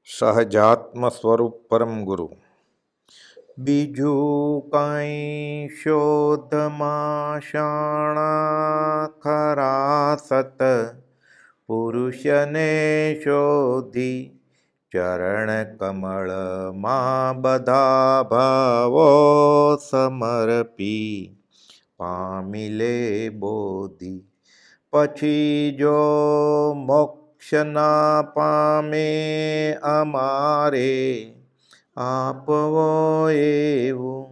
સહજાત્મ સ્વરૂપ પરમ ગુરુ. બીજું કાંઈ શોધમાં શાણા ખરા સત પુરુષને શોધી ચરણ કમળમાં બધા ભાવો સમર્પી પામી લે બોધી. પછી જો મોક્ષ ના પામે અમારે આપવો એવું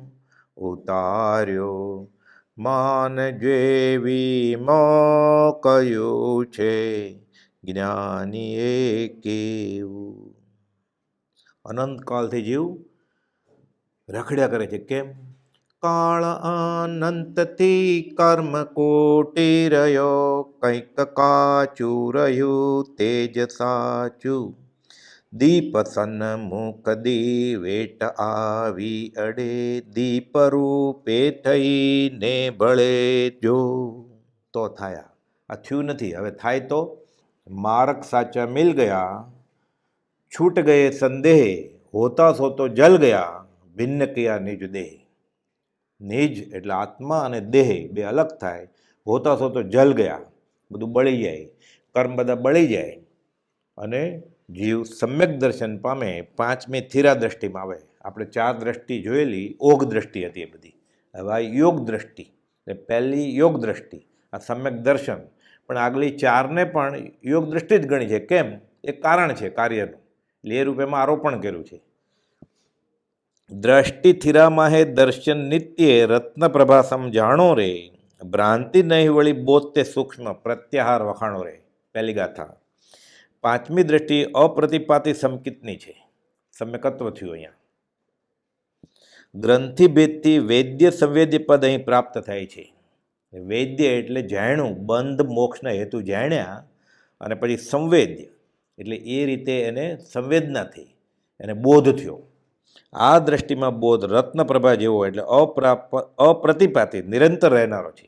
ઉતાર્યો માન જેવી મો કયું છે જ્ઞાનીએ કેવું. અનંતકાળથી જીવ રખડ્યા કરે છે. કેમ? કાળ અનંતથી કર્મ કોટી રહ્યો, કંઈક કાચું રહ્યું તેજ સાચું. દીપ સન્મુખ દીવેટ આવી અડે, દીપ રૂપે થઈને ભળે જો. તો થયા. આ થયું નથી, હવે થાય તો માર્ગ સાચા મિલ ગયા, છૂટ ગયે સંદેહ, હોતા સો તો જલ ગયા, ભિન્ન કિયા નિજ દેહ. નિજ એટલે આત્મા અને દેહ બે અલગ થાય. હોતા સો તો જલ ગયા, બધું બળી જાય, કર્મ બધા બળી જાય અને જીવ સમ્યક દર્શન પામે. પાંચમી થીરા દ્રષ્ટિમાં આવે. આપણે ચાર દ્રષ્ટિ જોયેલી, ઓગ દ્રષ્ટિ હતી એ બધી. હવે આ યોગ દ્રષ્ટિ, એટલે પહેલી યોગ દ્રષ્ટિ, આ સમ્યક દર્શન. પણ આગલી ચારને પણ યોગ દ્રષ્ટિ જ ગણી છે. કેમ? એ કારણ છે કાર્યનું, એટલે એ રૂપેમાં આરોપણ કર્યું છે. દ્રષ્ટિ થીરામાં હે દર્શન નિત્ય, રત્ન પ્રભા સમજાણો રે, ભ્રાંતિ નહીં વળી બોધ તે સૂક્ષ્મ, પ્રત્યાહાર વખાણો રે. પહેલી ગાથા. પાંચમી દ્રષ્ટિ અપ્રતિપાતી સમકિતની છે. સમ્યકત્વ થયું અહીંયા. ગ્રંથિ ભેદથી વૈદ્ય સંવેદ્ય પદ અહીં પ્રાપ્ત થાય છે. વૈદ્ય એટલે જાણ્યું, બંધ મોક્ષના હેતુ જાણ્યા, અને પછી સંવેદ્ય એટલે એ રીતે એને સંવેદના થઈ, એને બોધ થયો. આ દ્રષ્ટિમાં બોધ રત્નપ્રભા જેવો, એટલે અપ્રતિપાતી નિરંતર રહેનારો છે.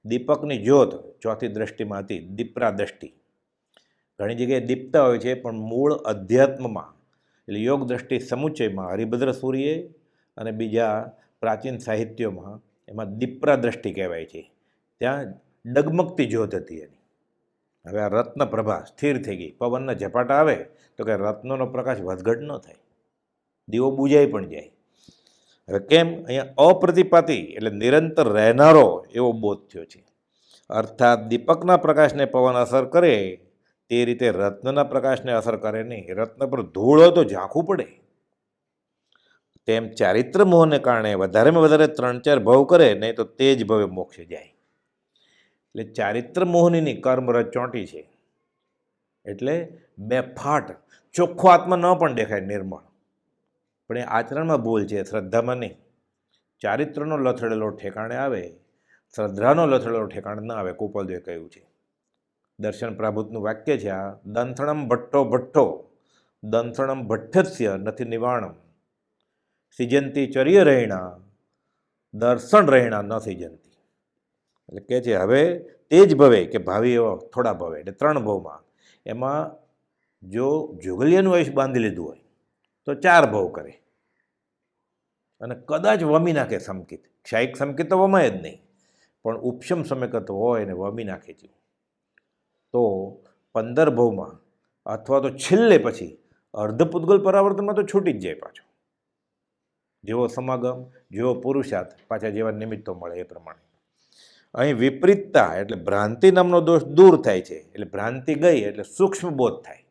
દીપકની જ્યોત ચોથી દ્રષ્ટિમાં હતી, દીપરા દ્રષ્ટિ. ઘણી જગ્યાએ દીપતા હોય છે, પણ મૂળ અધ્યાત્મમાં એટલે યોગ દ્રષ્ટિ સમુચ્ચયમાં હરિભદ્ર સૂર્ય અને બીજા પ્રાચીન સાહિત્યોમાં એમાં દીપરા દ્રષ્ટિ કહેવાય છે. ત્યાં ડગમગતી જ્યોત હતી એની. હવે આ રત્નપ્રભા સ્થિર થઈ ગઈ. પવનના ઝપાટા આવે તો કે રત્નોનો પ્રકાશ વધઘટ ન થાય, દીવો બુજાઈ પણ જાય. હવે કેમ? અહીંયા અપ્રતિપાતી એટલે નિરંતર રહેનારો એવો બોધ થયો છે. અર્થાત દીપકના પ્રકાશને પવન અસર કરે તે રીતે રત્નના પ્રકાશને અસર કરે નહીં. રત્ન પર ધૂળ હોય તો ઝાંખું પડે. તેમ ચારિત્ર મોહને કારણે વધારેમાં વધારે 3-4 ભવ કરે, નહીં તો તે જ ભવે મોક્ષે જાય. એટલે ચારિત્ર મોહની કર્મરજ ચોંટી છે. એટલે બે ફાટ ચોખ્ખો આત્મા ન પણ દેખાય, નિર્મળ. પણ એ આચરણમાં ભૂલ છે, શ્રદ્ધામાં નહીં. ચારિત્રનો લથડેલો ઠેકાણે આવે, શ્રદ્ધાનો લથડેલો ઠેકાણે ન આવે. કુપલદેવે કહ્યું છે. દર્શન પ્રાભુતનું વાક્ય છે આ. દંથણમ ભટ્ટો ભટ્ટો દંથણમ ભટ્ટસ્ય નથી નિવાણમ, સિજંતી ચર્ય રહેણા દર્શન રહેણા ન સિજંતી. એટલે કહે છે હવે તે જ ભવે, કે ભાવિ એવો થોડા ભવે, એટલે 3 ભવમાં. એમાં જો જુગલિયાનું આયુષ બાંધી લીધું હોય તો 4 ભવ કરે, અને કદાચ વમી નાખે સમકિત. ક્ષાયિક સમકિત તો વમાય જ નહીં, પણ ઉપશમ સમકત્વ હોય એને વમી નાખે છે, તો 15 ભવમાં, અથવા તો છેલ્લે પછી અર્ધપુદ્ગલ પરાવર્તનમાં તો છૂટી જ જાય પાછો. જેવો સમાગમ, જેવો પુરુષાર્થ, પાછા જેવા નિમિત્તો મળે એ પ્રમાણે. અહીં વિપરીતતા એટલે ભ્રાંતિ નામનો દોષ દૂર થાય છે. એટલે ભ્રાંતિ ગઈ એટલે સૂક્ષ્મ બોધ થાય.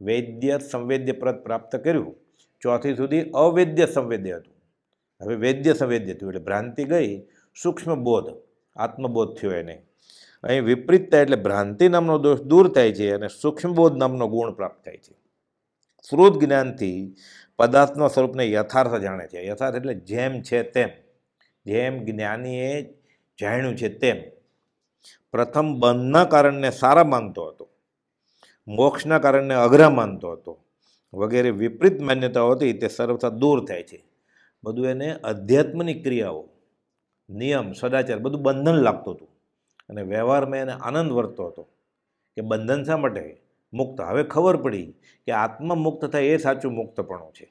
વૈદ્ય સંવેદ્ય પ્રદ પ્રાપ્ત કર્યું. ચોથી સુધી અવૈદ્ય સંવેદ્ય હતું, હવે વૈદ્ય સંવેદ્ય થયું. એટલે ભ્રાંતિ ગઈ, સૂક્ષ્મ બોધ, આત્મબોધ થયો એને. અહીં વિપરીતતા એટલે ભ્રાંતિ નામનો દોષ દૂર થાય છે, અને સૂક્ષ્મબોધ નામનો ગુણ પ્રાપ્ત થાય છે. શ્રુત જ્ઞાનથી પદાર્થના સ્વરૂપને યથાર્થ જાણે છે. યથાર્થ એટલે જેમ છે તેમ, જેમ જ્ઞાનીએ જાણ્યું છે તેમ. પ્રથમ બંધના કારણને સારા માનતો હતો, મોક્ષના કારણને અઘરા માનતો હતો, વગેરે વિપરીત માન્યતાઓ હતી, તે સર્વથા દૂર થાય છે. બધું એને અધ્યાત્મની ક્રિયાઓ, નિયમ, સદાચાર બધું બંધન લાગતું હતું, અને વ્યવહારમાં એને આનંદ વર્તો હતો. કે બંધન શા માટે? મુક્ત. હવે ખબર પડી કે આત્મમુક્ત થાય એ સાચું મુક્તપણું છે.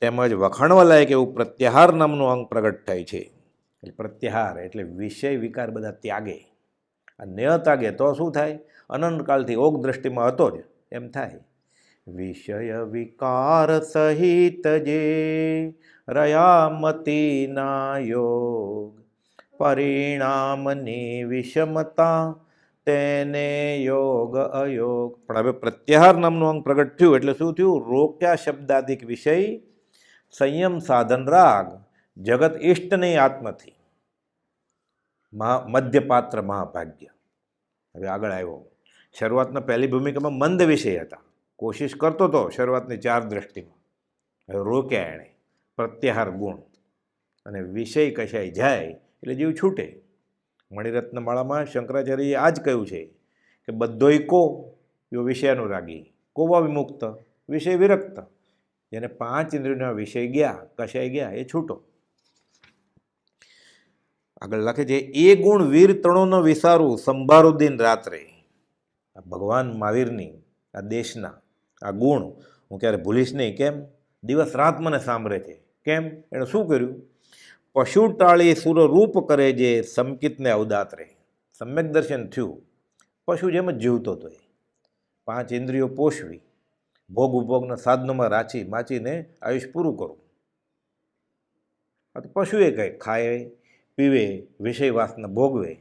તેમજ વખાણવા લાયક એવું પ્રત્યાહાર નામનું અંગ પ્રગટ થાય છે. એટલે પ્રત્યાહાર એટલે વિષય વિકાર બધા ત્યાગે. ન ત્યાગે તો શું થાય? અનંતકાળથી ઓગ દ્રષ્ટિમાં હતો જ એમ થાય. વિષય વિકાર સહિત જે રયામતીના યોગ પરિણામની વિષમતા તેને યોગ અયોગ. પણ હવે પ્રત્યાહાર નામનું અંગ પ્રગટ થયું એટલે શું થયું? રોક્યા શબ્દાદિક વિષય સંયમ સાધન રાગ જગત ઇષ્ટ નહીં આત્મથી મધ્યપાત્ર મહાભાગ્ય. હવે આગળ આવ્યો. શરૂઆતના પહેલી ભૂમિકામાં મંદ વિષય હતા, કોશિશ કરતો હતો શરૂઆતની 4 દ્રષ્ટિમાં. હવે રોક્યા એણે પ્રત્યાહાર ગુણ, અને વિષય કશાય જાય એટલે જીવ છૂટે. મણિરત્ન માળામાં શંકરાચાર્યએ આ જ કહ્યું છે કે બધોય કો યો વિષયાનુરાગી, કોવા વિમુક્ત વિષય વિરક્ત. જેને 5 ઇન્દ્રિયોના વિષય ગયા કશાય ગયા એ છૂટો. આગળ લખે છે એ ગુણ વીર તણોનો વિસારું સંભારું દિન રાત્રે. આ ભગવાન મહાવીરની આ દેશના આ ગુણ હું ક્યારે ભૂલીશ નહીં. કેમ? દિવસ રાત મને સાંભળે છે. કેમ? એણે શું કર્યું? પશુ ટાળી સુર રૂપ કરે જે સમકિતને અવદાત્રે. સમ્યક દર્શન થયું. પશુ જેમ જ જીવતો હતો એ. 5 ઇન્દ્રિયો પોષવી, ભોગ ઉપભોગના સાધનોમાં માચીને આયુષ પૂરું કરવું. આ તો પશુએ કહે, ખાય પીવે, વિષય વાસના ભોગવે,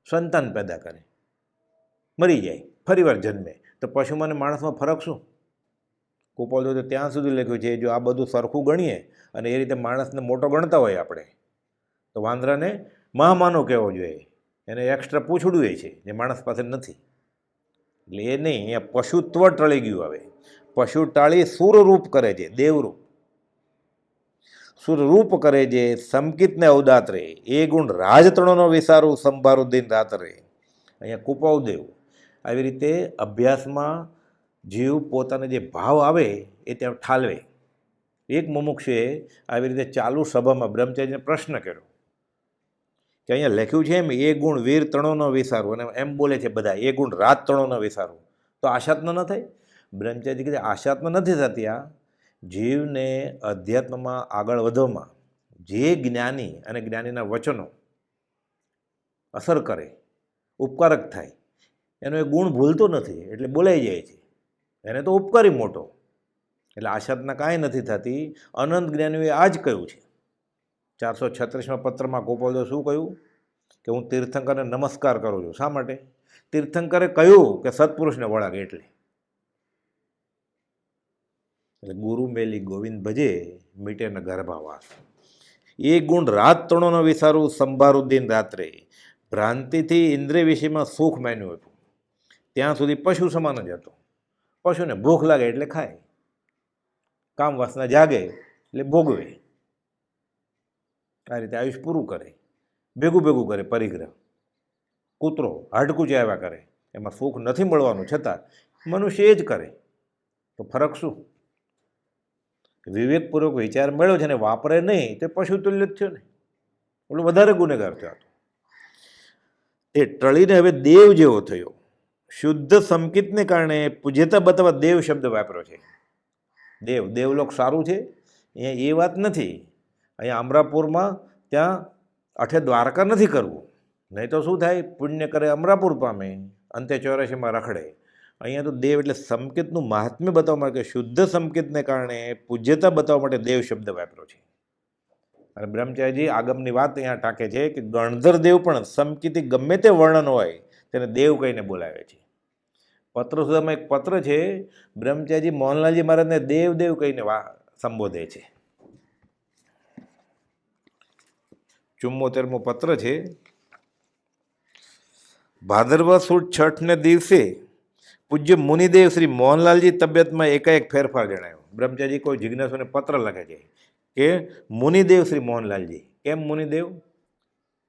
સંતાન પેદા કરે, મરી જાય, ફરીવાર જન્મે. તો પશુમાં અને માણસમાં ફરક શું? કુપોલ તો ત્યાં સુધી લખ્યું છે જો આ બધું સરખું ગણીએ અને એ રીતે માણસને મોટો ગણતા હોય આપણે તો વાંદરાને મહામાનવ કહેવો જોઈએ. એને એક્સ્ટ્રા પૂછડું એ છે જે માણસ પાસે નથી. એટલે એ નહીં, અહીંયા પશુત્વ ટળી ગયું. હવે પશુ ટાળી સુરરૂપ કરે છે, દેવરૂપ સુરરૂપ કરે છે સમકિતને અવદાત્રે. એ ગુણ રાજતણોનો વિસારું સંભારું દિન રાત્રે. અહીંયા કુપાવદેવ આવી રીતે અભ્યાસમાં જીવ પોતાને જે ભાવ આવે એ ત્યાં ઠાલવે. એક મુમુક્ષુએ આવી રીતે ચાલુ સભામાં બ્રહ્મચારીને પ્રશ્ન કર્યો કે અહીંયા લખ્યું છે એમ એ ગુણ વીર તણોનો વિસારું, અને એમ બોલે છે બધા એ ગુણ રાત તણોનો વિસારું, તો આશાત્મ ન થાય? બ્રહ્મચારી કહે આશાત્મ નથી થતી. આ જીવને અધ્યાત્મમાં આગળ વધવામાં જે જ્ઞાની અને જ્ઞાનીના વચનો અસર કરે, ઉપકારક થાય, એનો એ ગુણ ભૂલતો નથી એટલે બોલાઈ જાય છે. એને તો ઉપકારી મોટો. એટલે આશાતના કાંઈ નથી થતી. અનંત જ્ઞાનીઓએ આ જ કહ્યું છે. 436માં પત્રમાં ગોપાલદેવ શું કહ્યું? કે હું તીર્થંકરને નમસ્કાર કરું છું. શા માટે? તીર્થંકરે કહ્યું કે સત્પુરુષને વળાગે એટલે ગુરુ મેલી ગોવિંદ ભજે મીટે ન ગર્ભાવાસ. એ ગુણ રાત તણોનો વિસારું સંભારું દિન રાત્રે. ભ્રાંતિથી ઇન્દ્રિય વિષયમાં સુખ માન્યું હતું ત્યાં સુધી પશુ સમાન જ હતો. પશુને ભૂખ લાગે એટલે ખાય, કામ વાસના જાગે એટલે ભોગવે. આ રીતે આયુષ પૂરું કરે, ભેગું ભેગું કરે પરિગ્રહ. કૂતરો હાડકું આવ્યા કરે, એમાં સુખ નથી મળવાનું છતાં મનુષ્ય એ જ કરે. તો ફરક શું? વિવેકપૂર્વક વિચાર મળ્યો છે ને વાપરે નહીં તે પશુ તુલ્ય જ થયો ને. ઓલો વધારે ગુનેગાર થયો હતો. એ ટળીને હવે દેવ જેવો થયો. શુદ્ધ સંકિતને કારણે પૂજ્યતા બતાવવા દેવ શબ્દ વાપર્યો છે. દેવલોક સારું છે અહીંયા એ વાત નથી. અહીંયા અમરાપુરમાં ત્યાં અઠે દ્વારકા નથી કરવું, નહીં તો શું થાય? પુણ્ય કરે અમરાપુર પામે, અંતે 84માં રખડે. અહીંયા તો દેવ એટલે સંકિતનું મહાત્મ્ય બતાવવા માટે, શુદ્ધ સંકિતને કારણે પૂજ્યતા બતાવવા માટે દેવ શબ્દ વાપર્યો છે. અને બ્રહ્મચારીજી આગમની વાત અહીંયા ટાંકે છે કે ગણધર દેવ પણ સંકિતી ગમે તે વર્ણન હોય તેને દેવ કહીને બોલાવે છે. પત્ર સુધામાં એક પત્ર છે, બ્રહ્મચારીજી મોહનલાલજી મહારાજને દેવ દેવ કહીને સંબોધે છે. 74મો પત્ર છે. ભાદરવા સુદ છઠને દિવસે પૂજ્ય મુનિદેવ શ્રી મોહનલાલજી તબિયતમાં એકાએક ફેરફાર જણાયો. બ્રહ્મચારીજી કોઈ જિજ્ઞાસુને પત્ર લખે છે કે મુનિદેવ શ્રી મોહનલાલજી. કેમ મુનિદેવ?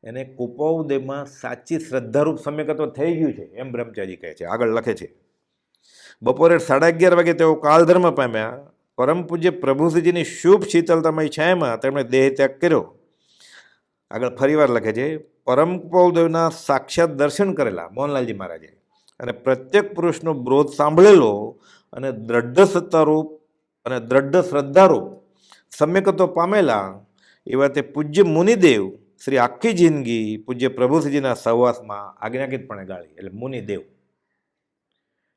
એને કુપોવદેવમાં સાચી શ્રદ્ધારૂપ સમ્યકત્વ થઈ ગયું છે એમ બ્રહ્મચારી કહે છે. આગળ લખે છે, બપોરે 11:30 વાગે તેઓ કાળધર્મ પામ્યા. પરમ પૂજ્ય પ્રભુશ્રીજીની શુભ શીતળતામય છાયામાં તેમણે દેહ ત્યાગ કર્યો. આગળ ફરીવાર લખે છે, પરમ કુપોવદેવના સાક્ષાત દર્શન કરેલા મોહનલાલજી મહારાજે અને પ્રત્યેક પુરુષનો બોધ સાંભળેલો અને દ્રઢ સત્તારૂપ અને દ્રઢ શ્રદ્ધારૂપ સમ્યકત્વ પામેલા એવા તે પૂજ્ય મુનિદેવ શ્રી આખી જિંદગી પૂજ્ય પ્રભુશ્રીજીના સહવાસમાં આજ્ઞાકીતપણે ગાળી. એટલે મુનિદેવ,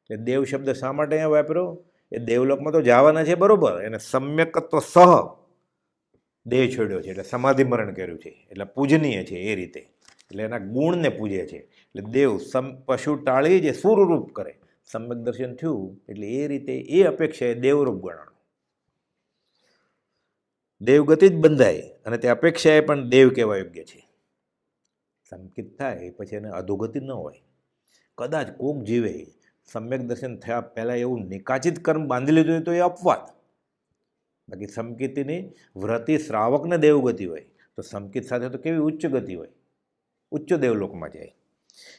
એટલે દેવ શબ્દ શા માટે અહીંયા વાપર્યો? એ દેવલોકમાં તો જવાના છે, બરોબર, એને સમ્યકત્વ સહ દેહ છોડ્યો છે, એટલે સમાધિ મરણ કર્યું છે, એટલે પૂજનીય છે એ રીતે, એટલે એના ગુણને પૂજે છે. એટલે દેવ પશુ ટાળી જે સૂરરૂપ કરે, સમ્યક દર્શન થયું એટલે એ રીતે એ અપેક્ષાએ દેવરૂપ ગણાણું. દેવગતિ જ બંધાય અને તે અપેક્ષાએ પણ દેવ કહેવા યોગ્ય છે. સંકિત થાય પછી એને અધોગતિ ન હોય. કદાચ કોક જીવે સમ્યક દર્શન થયા પહેલાં એવું નિકાચિત કર્મ બાંધી લીધું હોય તો એ અપવાદ. બાકી સમકિતની વ્રતિ શ્રાવકને દેવગતિ હોય તો સમકિત સાથે તો કેવી ઉચ્ચ ગતિ હોય, ઉચ્ચ દેવલોકમાં જાય.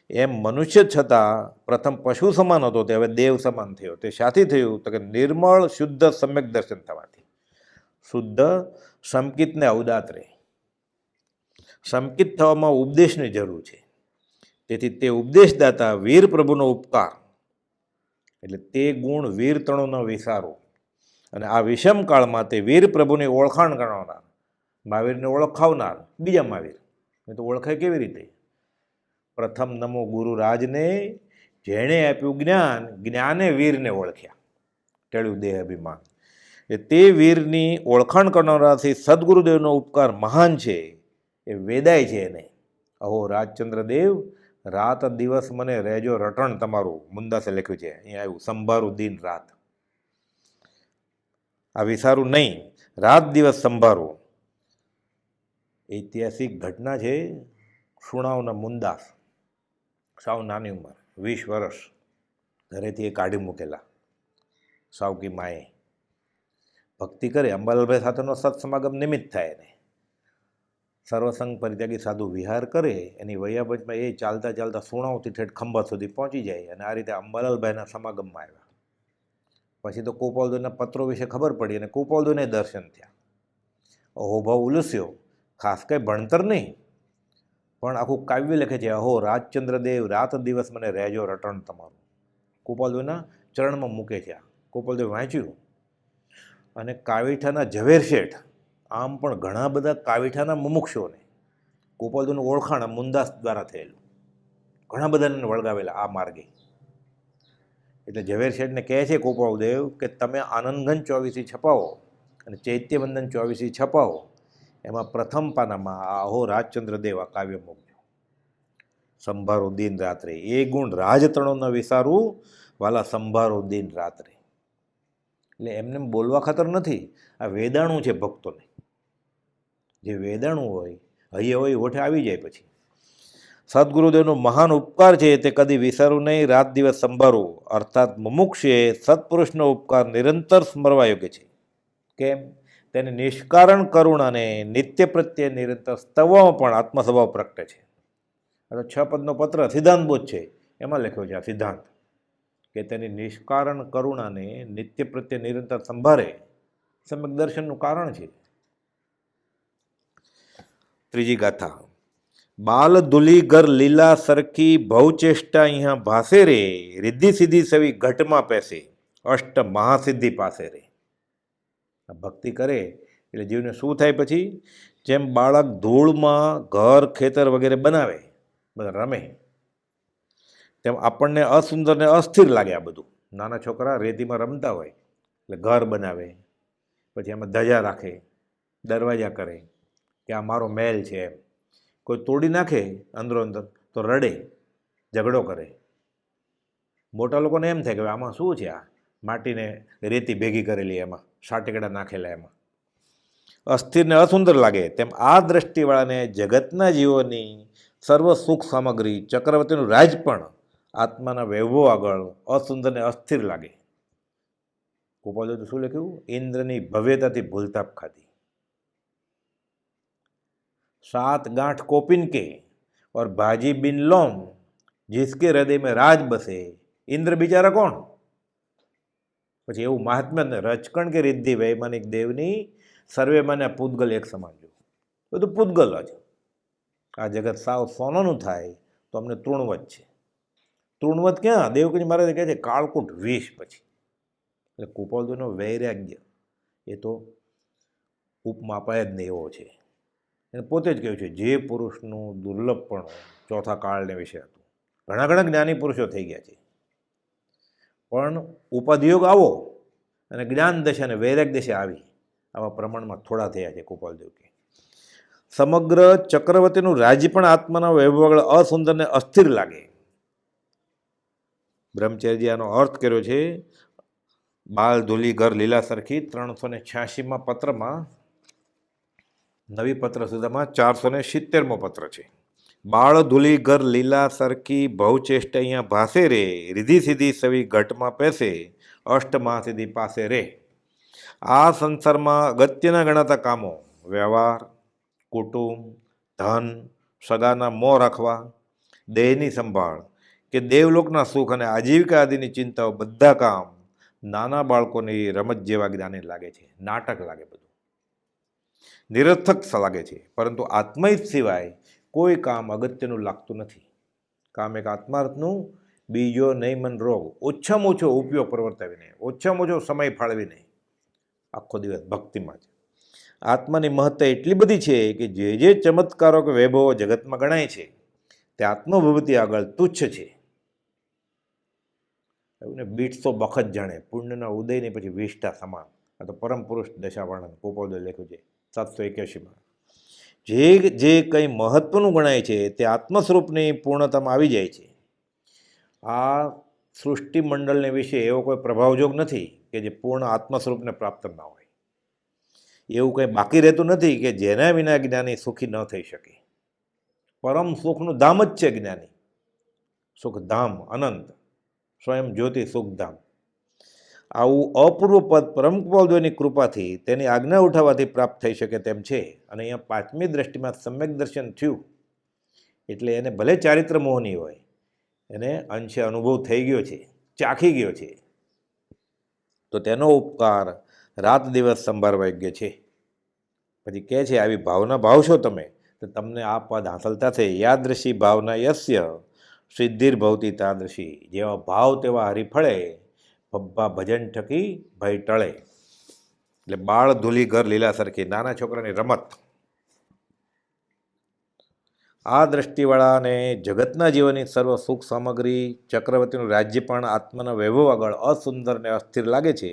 એમ મનુષ્ય છતાં પ્રથમ પશુ સમાન હતો તે હવે દેવ સમાન થયો. તે શાથી થયું? તો કે નિર્મળ શુદ્ધ સમ્યક દર્શન થવાથી. શુદ્ધ સમકિતને અવદાત રહે. સમકિત થવામાં ઉપદેશની જરૂર છે, તેથી તે ઉપદેશદાતા વીર પ્રભુનો ઉપકાર, એટલે તે ગુણ વીર તણોનો વિસારો અને આ વિષમ કાળમાં તે વીર પ્રભુની ઓળખાણ કરનાર, મહાવીરને ઓળખાવનાર બીજા મહાવીર. એ તો ઓળખાય કેવી રીતે? પ્રથમ નમો ગુરુ રાજને, જેણે આપ્યું જ્ઞાન, જ્ઞાને વીરને ઓળખ્યા, ટેળ્યું દેહ અભિમાન. એ તે વીરની ઓળખાણ કરનારાથી સદગુરુદેવનો ઉપકાર મહાન છે એ વેદાય છે એને. અહો રાજચંદ્ર દેવ, રાત દિવસ મને રહેજો રટણ તમારું. મુંદાસે લખ્યું છે, અહીંયા આવ્યું સંભારું દિન રાત. આ વિસારું નહીં, રાત દિવસ સંભારું. ઐતિહાસિક ઘટના છે. સુણાવના મુંદાસ, સાવ નાની ઉંમર, 20 વર્ષ, ઘરેથી એ કાઢી મૂકેલા સાવકી માએ. ભક્તિ કરે, અંબાલાલભાઈ સાથેનો સત્સમાગમ નિમિત્ત થાય એને. સર્વસંગ પરિત્યાગી સાધુ વિહાર કરે, એની વૈયાબજમાં એ ચાલતા ચાલતા સુણાવથી ઠેઠ ખંભાત સુધી પહોંચી જાય અને આ રીતે અંબાલાલભાઈના સમાગમમાં આવ્યા. પછી તો કુપાલદેવના પત્રો વિશે ખબર પડી અને કુપાલદેવને દર્શન થયા. અહોભાવ ઉલસ્યો. ખાસ કંઈ ભણતર નહીં, પણ આખું કાવ્ય લખે છે. અહો રાજચંદ્ર દેવ, રાત દિવસ મને રહેજો રટણ તમારું. કુપાલદેવના ચરણમાં મૂકે છે. કુપાલદેવ વાંચ્યું અને કાવીઠાના ઝવેર શેઠ, આમ પણ ઘણા બધા કાવીઠાના મુમુક્ષોને કુપાલદેવનું ઓળખાણ મુંદાસ દ્વારા થયેલું, ઘણા બધાને વળગાવેલા આ માર્ગે. એટલે ઝવેર શેઠને કહે છે કુપાલદેવ કે તમે આનંદગંજ 24 છપાવો અને ચૈત્યવંદન 24 છપાવો, એમાં પ્રથમ પાનામાં આ અહો રાજચંદ્ર દેવ આ કાવ્ય મૂકજો. સંભારો દિન રાત્રે, એ ગુણ રાજતણો ન વિસારું, વાલા સંભારો દિન રાત્રે. એટલે એમને બોલવા ખાતર નથી, આ વેદાણું છે ભક્તોને. જે વેદાણું હોય, હૈયે હોય, હોઠે આવી જાય. પછી સદગુરુદેવનો મહાન ઉપકાર છે તે કદી વિસારું નહીં, રાત દિવસ સંભાળવું. અર્થાત મુમુક્ષે સત્પુરુષનો ઉપકાર નિરંતર સ્મરવા યોગ્ય છે. કેમ? તેને નિષ્કારણ કરુણાને નિત્ય પ્રત્યે નિરંતર સ્તવવામાં પણ આત્મસ્વભાવ પ્રગટે છે. આ તો 6 પદનો પત્ર સિદ્ધાંતબોધ છે, એમાં લખ્યો છે આ સિદ્ધાંત કે તેની નિષ્કારણ કરુણાને નિત્ય પ્રત્યે નિરંતર સંભાળે, સમ્યક દર્શનનું કારણ છે. ત્રીજી ગાથા. બાલ દુલી ઘર લીલા સરખી ભવચેષ્ટા અહીંયા ભાસે રે, રિદ્ધિ સિદ્ધિ સવી ઘટમાં પેસે, અષ્ટ મહાસિદ્ધિ પાસે રે. ભક્તિ કરે એટલે જીવને શું થાય? પછી જેમ બાળક ધૂળમાં ઘર ખેતર વગેરે બનાવે, બધા રમે, તેમ આપણને અસુંદર ને અસ્થિર લાગે. આ બધું નાના છોકરા રેતીમાં રમતા હોય એટલે ઘર બનાવે, પછી એમાં ધજા રાખે, દરવાજા કરે કે આ મારો મહેલ છે એમ. કોઈ તોડી નાખે અંદરો અંદર તો રડે, ઝઘડો કરે. મોટા લોકોને એમ થાય કે આમાં શું છે, આ માટીને રેતી ભેગી કરેલી, એમાં સાટેકડા નાખેલા, એમાં અસ્થિર ને અસુંદર લાગે. તેમ આ દ્રષ્ટિવાળાને જગતના જીવોની સર્વ સુખ સામગ્રી, ચક્રવર્તીનું રાજ પણ આત્માના વૈભવ આગળ અસુંદર ને અસ્થિર લાગે. ગોપાલ તો શું લખ્યું? ઇન્દ્રની ભવ્યતાથી ભૂલતાપ ખાધી. 7 ગાંઠ કોપિન के और भाजी बिन लोम, जिसके हृदय में राज बसे, इंद्र बिचारा कोण? પછી એવું મહાત્મ્ય રચકણ કે રિદ્ધિ વૈમાનિક દેવની સર્વે મને પૂતગલ એક સમાન જો. બધું પૂતગલ જ. આ જગત સાવ સોનાનું થાય તો અમને તૃણવત છે. તૃણવત ક્યાં? દેવકીજી મહારાજ કહે છે કાળકૂટ વિષ પછી. એટલે કૃપાળુદેવનો વૈરાગ્ય એ તો ઉપમા અપાય જ નહીં એવો છે. એને પોતે જ કહ્યું છે જે પુરુષનું દુર્લભપણું ચોથા કાળને વિશે હતું. ઘણા ઘણા જ્ઞાની પુરુષો થઈ ગયા છે, પણ ઉપાધિયોગ આવો અને જ્ઞાન દશા અને વૈરાગ દશા આવી આવા પ્રમાણમાં થોડા થયા છે. કૃપાળદેવ કે સમગ્ર ચક્રવર્તીનું રાજ્ય પણ આત્માના વૈભવ અસુંદરને અસ્થિર લાગે. બ્રહ્મચર્ય આનો અર્થ કર્યો છે બાળ ધૂલી ઘર લીલા સરખી 386માં પત્રમાં, નવી પત્ર સુધામાં 470મો પત્ર છે. બાળ ધૂલી ઘર લીલા સરખી ભવચેષ્ટ અહીંયા ભાસે રે, રીધી સીધી સવી ઘટમાં પેસે, અષ્ટમા સીધી પાસે રે. આ સંસારમાં અગત્યના ગણાતા કામો વ્યવહાર, કુટુંબ, ધન, સગાના મોં રાખવા, દેહની સંભાળ કે દેવલોકના સુખ અને આજીવિકા આદિની ચિંતાઓ બધા કામ નાના બાળકોની રમત જેવા જ્ઞાને લાગે છે, નાટક લાગે, બધું નિરર્થક લાગે છે. પરંતુ આત્મહિત સિવાય કોઈ કામ અગત્યનું લાગતું નથી. કામ એક આત્માર્થનું, બીજો નહીં મન રોગ. ઓછામાં ઓછો ઉપયોગ પ્રવર્તાવીને, ઓછામાં ઓછો સમય ફાળવીને આખો દિવસ ભક્તિમાં જ. આત્માની મહત્તા એટલી બધી છે કે જે ચમત્કારો કે વૈભવો જગતમાં ગણાય છે તે આત્મભૂતિ આગળ તુચ્છ છે. એવું ને બીટ તો બખત જાણે, પુણ્યના ઉદયને પછી વિષ્ઠા સમાન. આ તો પરમ પુરુષ દશા વર્ણન કૃપાળુદેવે લખ્યું છે 781માં. જે કંઈ મહત્વનું ગણાય છે તે આત્મસ્વરૂપની પૂર્ણતામાં આવી જાય છે. આ સૃષ્ટિ મંડળને વિશે એવો કોઈ પ્રભાવજોગ નથી કે જે પૂર્ણ આત્મસ્વરૂપને પ્રાપ્ત ના હોય. એવું કંઈ બાકી રહેતું નથી કે જેના વિના જ્ઞાની સુખી ન થઈ શકે. પરમ સુખનું ધામ જ છે જ્ઞાની. સુખધામ અનંત, સ્વયં જ્યોતિ સુખધામ. આવું અપૂર્વ પદ પરમ કૃપાળુદેવની કૃપાથી તેની આજ્ઞા ઉઠાવવાથી પ્રાપ્ત થઈ શકે તેમ છે. અને અહીંયા પાંચમી દ્રષ્ટિમાં સમ્યક દર્શન થયું એટલે એને ભલે ચારિત્ર મોહની હોય, એને અંશે અનુભવ થઈ ગયો છે, ચાખી ગયો છે, તો તેનો ઉપકાર રાત દિવસ સંભાળવા યોગ્ય છે. પછી કહે છે આવી ભાવના ભાવશો તમે તો તમને આ પદ હાંસલ થશે. યાદૃશી ભાવના યસ્ય સિદ્ધિર ભવતી તાદૃશી. જેવા ભાવ તેવા હરિફળે, પબ્બા ભજન ઠકી ભય ટળે. એટલે બાળ ધૂલી ઘર લીલા સરખી, નાના છોકરાની રમત. આ દ્રષ્ટિવાળાને જગતના જીવનની સર્વ સુખ સામગ્રી, ચક્રવર્તીનું રાજ્ય પણ આત્માના વૈભવ આગળ અસુંદર ને અસ્થિર લાગે છે.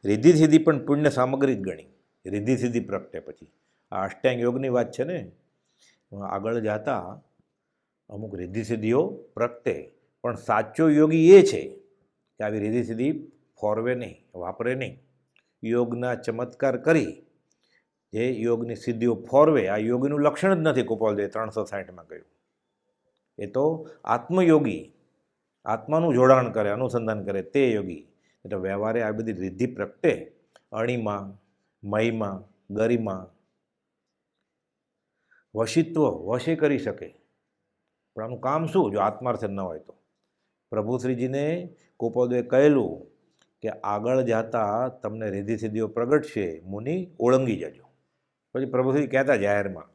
રિદ્ધિ સિદ્ધિ પણ પુણ્ય સામગ્રી જ ગણી. રિદ્ધિ સિદ્ધિ પ્રગટે પછી આ અષ્ટાંગ યોગની વાત છે ને, આગળ જતા અમુક રિદ્ધિ સિદ્ધિઓ પ્રગટે. પણ સાચો યોગી એ છે કે આવી રિદ્ધિ સિદ્ધિ ફોરવે નહીં, વાપરે નહીં. યોગના ચમત્કાર કરી જે યોગની સિદ્ધિઓ ફોરવે, આ યોગીનું લક્ષણ જ નથી. કૃપાળુદેવે 360માં કહ્યું એ તો આત્મયોગી, આત્માનું જોડાણ કરે, અનુસંધાન કરે તે યોગી. એટલે વ્યવહારે આ બધી રિદ્ધિ પ્રગટે. અણીમાં, મહિમા, ગરિમા, વશિત્વ વશે કરી શકે. પણ આનું કામ શું જો આત્માર્થ ન હોય તો? પ્રભુશ્રીજીને કૃપાળુદેવે કહેલું કે આગળ જતા તમને રિદ્ધિ સિદ્ધિઓ પ્રગટશે, મુનિ ઓળંગી જજો. પછી પ્રભુશ્રી કહેતા જાહેરમાં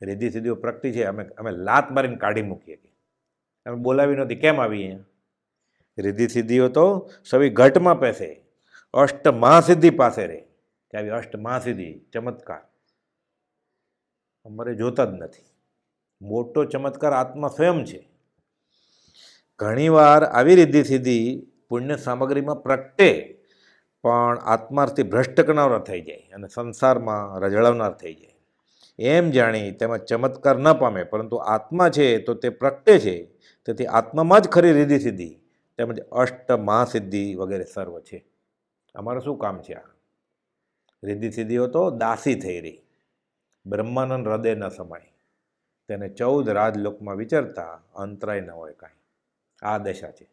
રિદ્ધિ સિદ્ધિઓ પ્રગટી છે, અમે લાત મારીને કાઢી મૂકીએ, કે અમે બોલાવી નહોતી, કેમ આવી અહીંયા? રિદ્ધિ સિદ્ધિઓ તો સવી ઘટમાં પેસે, અષ્ટ મહાસિદ્ધિ પાસે રહે. કે આવી અષ્ટ મહાસિદ્ધિ ચમત્કાર અમારે જોતા જ નથી. મોટો ચમત્કાર આત્મા સ્વયં છે. ઘણીવાર આવી રિદ્ધિ સિદ્ધિ પુણ્ય સામગ્રીમાં પ્રગટે પણ આત્માર્થી ભ્રષ્ટ કરનાર થઈ જાય અને સંસારમાં રજળવનાર થઈ જાય. એમ જાણી તેમાં ચમત્કાર ન પામે, પરંતુ આત્મા છે તો તે પ્રગટે છે. તેથી આત્મામાં જ ખરી રિદ્ધિ સિદ્ધિ તેમજ અષ્ટ મહાસિદ્ધિ વગેરે સર્વ છે. અમારું શું કામ છે? આ રિદ્ધિ સિદ્ધિઓ તો દાસી થઈ રહી, બ્રહ્માનંદ હૃદય ન સમાય, તેને 14 રાજલોકમાં વિચરતા અંતરાય ન હોય કાંઈ. આ દશા છે.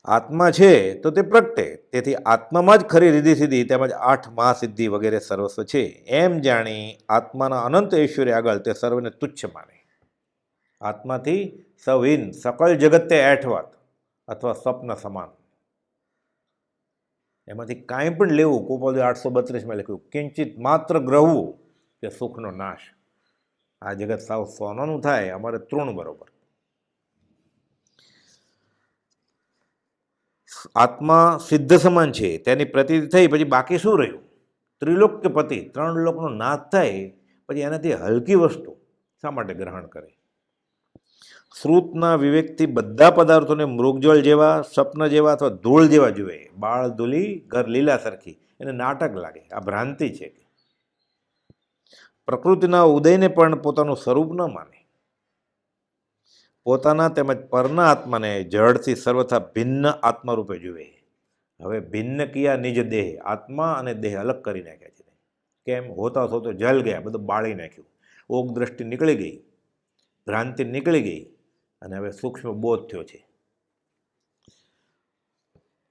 આત્મા છે તો તે પ્રગટે, તેથી આત્મામાં જ ખરી રિદ્ધિ સિદ્ધિ તેમજ 8 મહાસિદ્ધિ વગેરે સર્વસ્વ છે. એમ જાણી આત્માના અનંત ઐશ્વર્ય આગળ તે સર્વને તુચ્છ માને. આત્માથી સૌહીન સકળ જગત તે એઠવાત અથવા સ્વપ્ન સમાન. એમાંથી કાંઈ પણ લેવું, કૃપાળુદેવે 832માં લખ્યું, કિંચિત માત્ર ગ્રહવું કે સુખનો નાશ. આ જગત સાવ સોનાનું થાય, અમારે તૃણ બરોબર. આત્મા સિદ્ધ સમાન છે તેની પ્રતીતિ થઈ પછી બાકી શું રહ્યું? ત્રિલોક્યપતિ, 3 લોકનો નાથ થાય પછી એનાથી હલકી વસ્તુ શા માટે ગ્રહણ કરે? શ્રુતના વિવેકથી બધા પદાર્થોને મૃગજળ જેવા, સ્વપ્ન જેવા અથવા ધૂળ જેવા જુએ. બાળ ધૂલી ઘર લીલા સરખી, એને નાટક લાગે, આ ભ્રાંતિ છે. પ્રકૃતિના ઉદયને પણ પોતાનું સ્વરૂપ ન માને. પોતાના તેમજ પરના આત્માને જળથી સર્વથા ભિન્ન આત્મા રૂપે જુએ. હવે ભિન્ન કિયા નિજ દેહ, આત્મા અને દેહ અલગ કરી નાખ્યા છે. કેમ? હોતા હોતો જલ ગયા, બધું બાળી નાખ્યું. ઓગ દ્રષ્ટિ નીકળી ગઈ, ભ્રાંતિ નીકળી ગઈ અને હવે સૂક્ષ્મ બોધ થયો છે.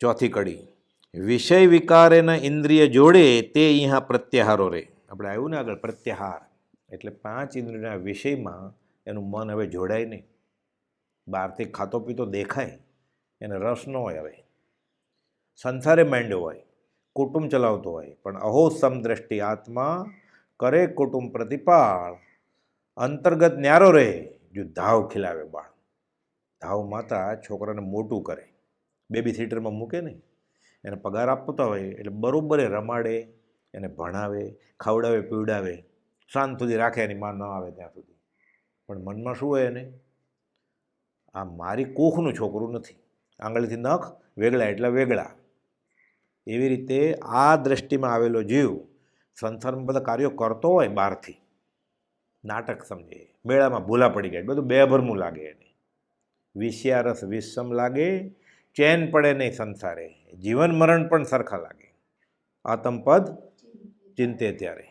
ચોથી કડી, વિષય વિકારેના ઇન્દ્રિય જોડે તે અહીંયા પ્રત્યાહારો રે. આપણે આવ્યું ને આગળ પ્રત્યાહાર, એટલે 5 ઇન્દ્રિયોના વિષયમાં એનું મન હવે જોડાય નહીં. બહારથી ખાતો પીતો દેખાય, એને રસ ન હોય. હવે સંસારે માંડ્યો હોય, કુટુંબ ચલાવતો હોય, પણ અહો સમદ્રષ્ટિ આત્મા કરે કુટુંબ પ્રતિપાળ, અંતર્ગત ન્યારો રહે જો ધાવ ખીલાવે બાળ. ધાવ માતા છોકરાને મોટું કરે, બેબી થિયેટરમાં મૂકે નહીં, એને પગાર આપતા હોય એટલે બરાબર એ રમાડે, એને ભણાવે, ખવડાવે, પીવડાવે, સાંજ સુધી રાખે, એની માં ન આવે ત્યાં સુધી. પણ મનમાં શું હોય એને? આ મારી કૂખનું છોકરું નથી, આંગળીથી નખ વેગળા એટલા વેગળા. એવી રીતે આ દ્રષ્ટિમાં આવેલો જીવ સંસારમાં બધા કાર્યો કરતો હોય, બહારથી નાટક સમજે, મેળામાં ભૂલા પડી ગયા, બધું બેભરમું લાગે એને. વિષયારસ વિષમ લાગે, ચેન પડે નહીં સંસારે, જીવન મરણ પણ સરખા લાગે. આતમપદ ચિંતે ત્યારે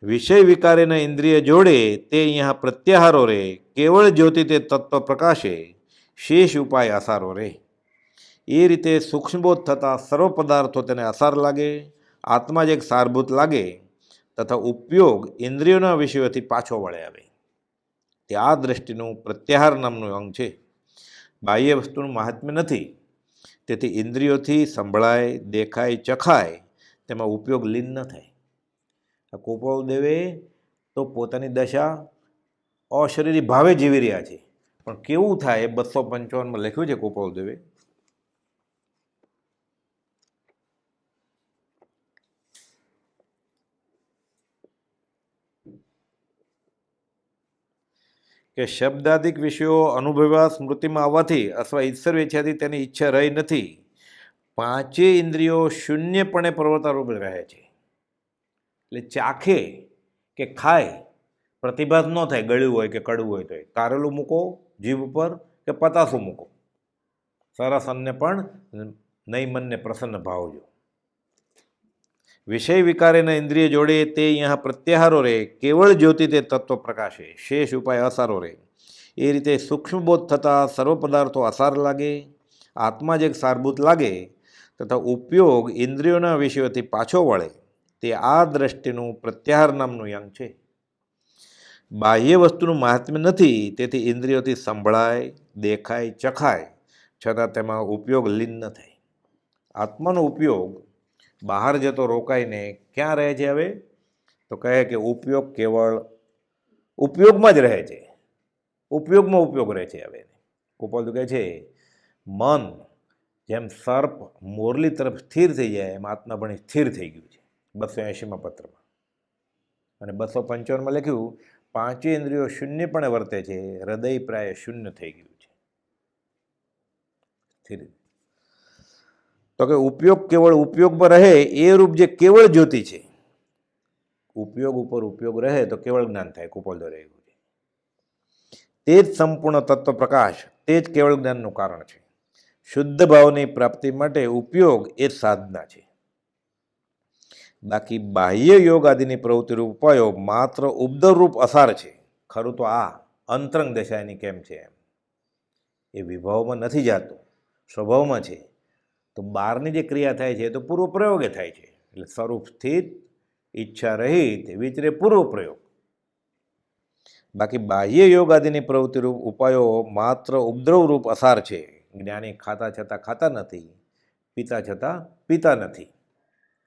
વિષય વિકારેના ઇન્દ્રિય જોડે તે અહીંયા પ્રત્યાહારો રે, કેવળ જ્યોતિ તે તત્વ પ્રકાશે, શેષ ઉપાય અસારો રે. એ રીતે સૂક્ષ્મબોધ થતાં સર્વ પદાર્થો તેને અસાર લાગે, આત્મા જ એક સારભૂત લાગે, તથા ઉપયોગ ઇન્દ્રિયોના વિષયોથી પાછો વળે આવે. તે આ દ્રષ્ટિનું પ્રત્યાહાર નામનું અંગ છે. બાહ્ય વસ્તુનું મહાત્મ્ય નથી, તેથી ઇન્દ્રિયોથી સંભળાય, દેખાય, ચખાય તેમાં ઉપયોગ લીન ન થાય. આ ગોપાળદેવે તો પોતાની દશા અશરીરી ભાવે જીવી રહ્યા છે, પણ કેવું થાય 255માં લખ્યું છે ગોપાળદેવે. કે શબ્દાદિક વિષયો અનુભવ્યા સ્મૃતિમાં આવવાથી અથવા ઈશ્વર વેચ્યાથી તેની ઈચ્છા રહી નથી. 5 ઇન્દ્રિયો શૂન્યપણે પ્રવર્તારૂપ રહે છે. એટલે ચાખે કે ખાય પ્રતિભાત ન થાય, ગળ્યું હોય કે કડવું હોય તો કારેલું મૂકો જીભ ઉપર કે પતાસું મૂકો, સરસ અન્નને પણ નહીં મનને પ્રસન્ન ભાવજો. વિષય વિકારેના ઇન્દ્રિય જોડે તે અહીંયા પ્રત્યાહારો રહે, કેવળ જ્યોતિ તે તત્વ પ્રકાશે, શેષ ઉપાય અસારો રહે. એ રીતે સૂક્ષ્મબોધ થતાં સર્વ પદાર્થો અસાર લાગે, આત્મા જ એક સારભૂત લાગે, તથા ઉપયોગ ઇન્દ્રિયોના વિષયોથી પાછો વળે. તે આ દ્રષ્ટિનું પ્રત્યાહાર નામનું અંગ છે. બાહ્ય વસ્તુનું મહાત્મ્ય નથી, તેથી ઇન્દ્રિયોથી સંભળાય, દેખાય, ચખાય, છતાં તેમાં ઉપયોગ લીન ન થાય. આત્માનો ઉપયોગ બહાર જતો રોકાઈને ક્યાં રહે છે? હવે તો કહે કે ઉપયોગ કેવળ ઉપયોગમાં જ રહે છે, ઉપયોગમાં ઉપયોગ રહે છે. હવે ગોપાલ કહે છે મન જેમ સર્પ મોરલી તરફ સ્થિર થઈ જાય એમ આત્મા ભણી સ્થિર થઈ ગયું છે. 280માં પત્રમાં. અને 255માં લખ્યું 5 ઇન્દ્રિયો શૂન્યપણે વર્તે છે, હૃદય પ્રાય શૂન્ય થઈ ગયું છે. સ્થિર. તો કે ઉપયોગ કેવળ ઉપયોગમાં રહે એ રૂપ જે કેવળ જ્યોતિ છે, ઉપયોગ ઉપર ઉપયોગ રહે તો કેવળ જ્ઞાન થાય. કુપોલ દરે એવું છે. તે જ સંપૂર્ણ તત્વ પ્રકાશ, તે જ કેવળ જ્ઞાનનું કારણ છે. શુદ્ધ ભાવની પ્રાપ્તિ માટે ઉપયોગ એ સાધના છે. બાકી બાહ્ય યોગ આદિની પ્રવૃત્તિરૂપ ઉપાયો માત્ર ઉપદ્રવરૂપ અસાર છે. ખરું તો આ અંતરંગ દશા એની કેમ છે એમ એ વિભાવમાં નથી જાતું, સ્વભાવમાં છે. તો બહારની જે ક્રિયા થાય છે તો પૂર્વ પ્રયોગે થાય છે. એટલે સ્વરૂપ સ્થિત, ઈચ્છા રહિત, વિચરે પૂર્વ પ્રયોગ. બાકી બાહ્ય યોગ આદિની પ્રવૃત્તિરૂપ ઉપાયો માત્ર ઉપદ્રવરૂપ અસાર છે. જ્ઞાની ખાતા છતાં ખાતા નથી, પીતા છતાં પીતા નથી.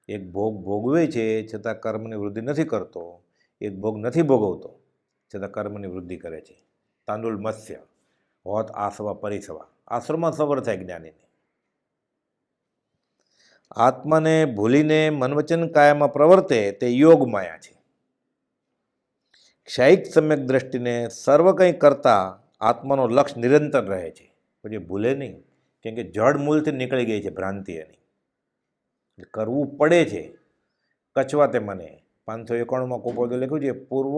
એક ભોગ ભોગવે છે છતાં કર્મની વૃદ્ધિ નથી કરતો, એક ભોગ નથી ભોગવતો છતાં કર્મની વૃદ્ધિ કરે છે. તાંડુલ મત્સ્ય હોત આસવા પરિસવા, આશ્રમમાં સબર થાય જ્ઞાનીને. આત્માને ભૂલીને મનવચન કાયામાં પ્રવર્તે તે યોગ માયા છે. ક્ષયિક સમ્યક દ્રષ્ટિને સર્વ કંઈ કરતાં આત્માનો લક્ષ નિરંતર રહે છે, પછી ભૂલે નહીં, કેમ કે જડ મૂળથી નીકળી ગઈ છે ભ્રાંતિ એની. કરવું પડે છે. કચવાતે મને 591માં કુપોદે લખ્યું છે, પૂર્વ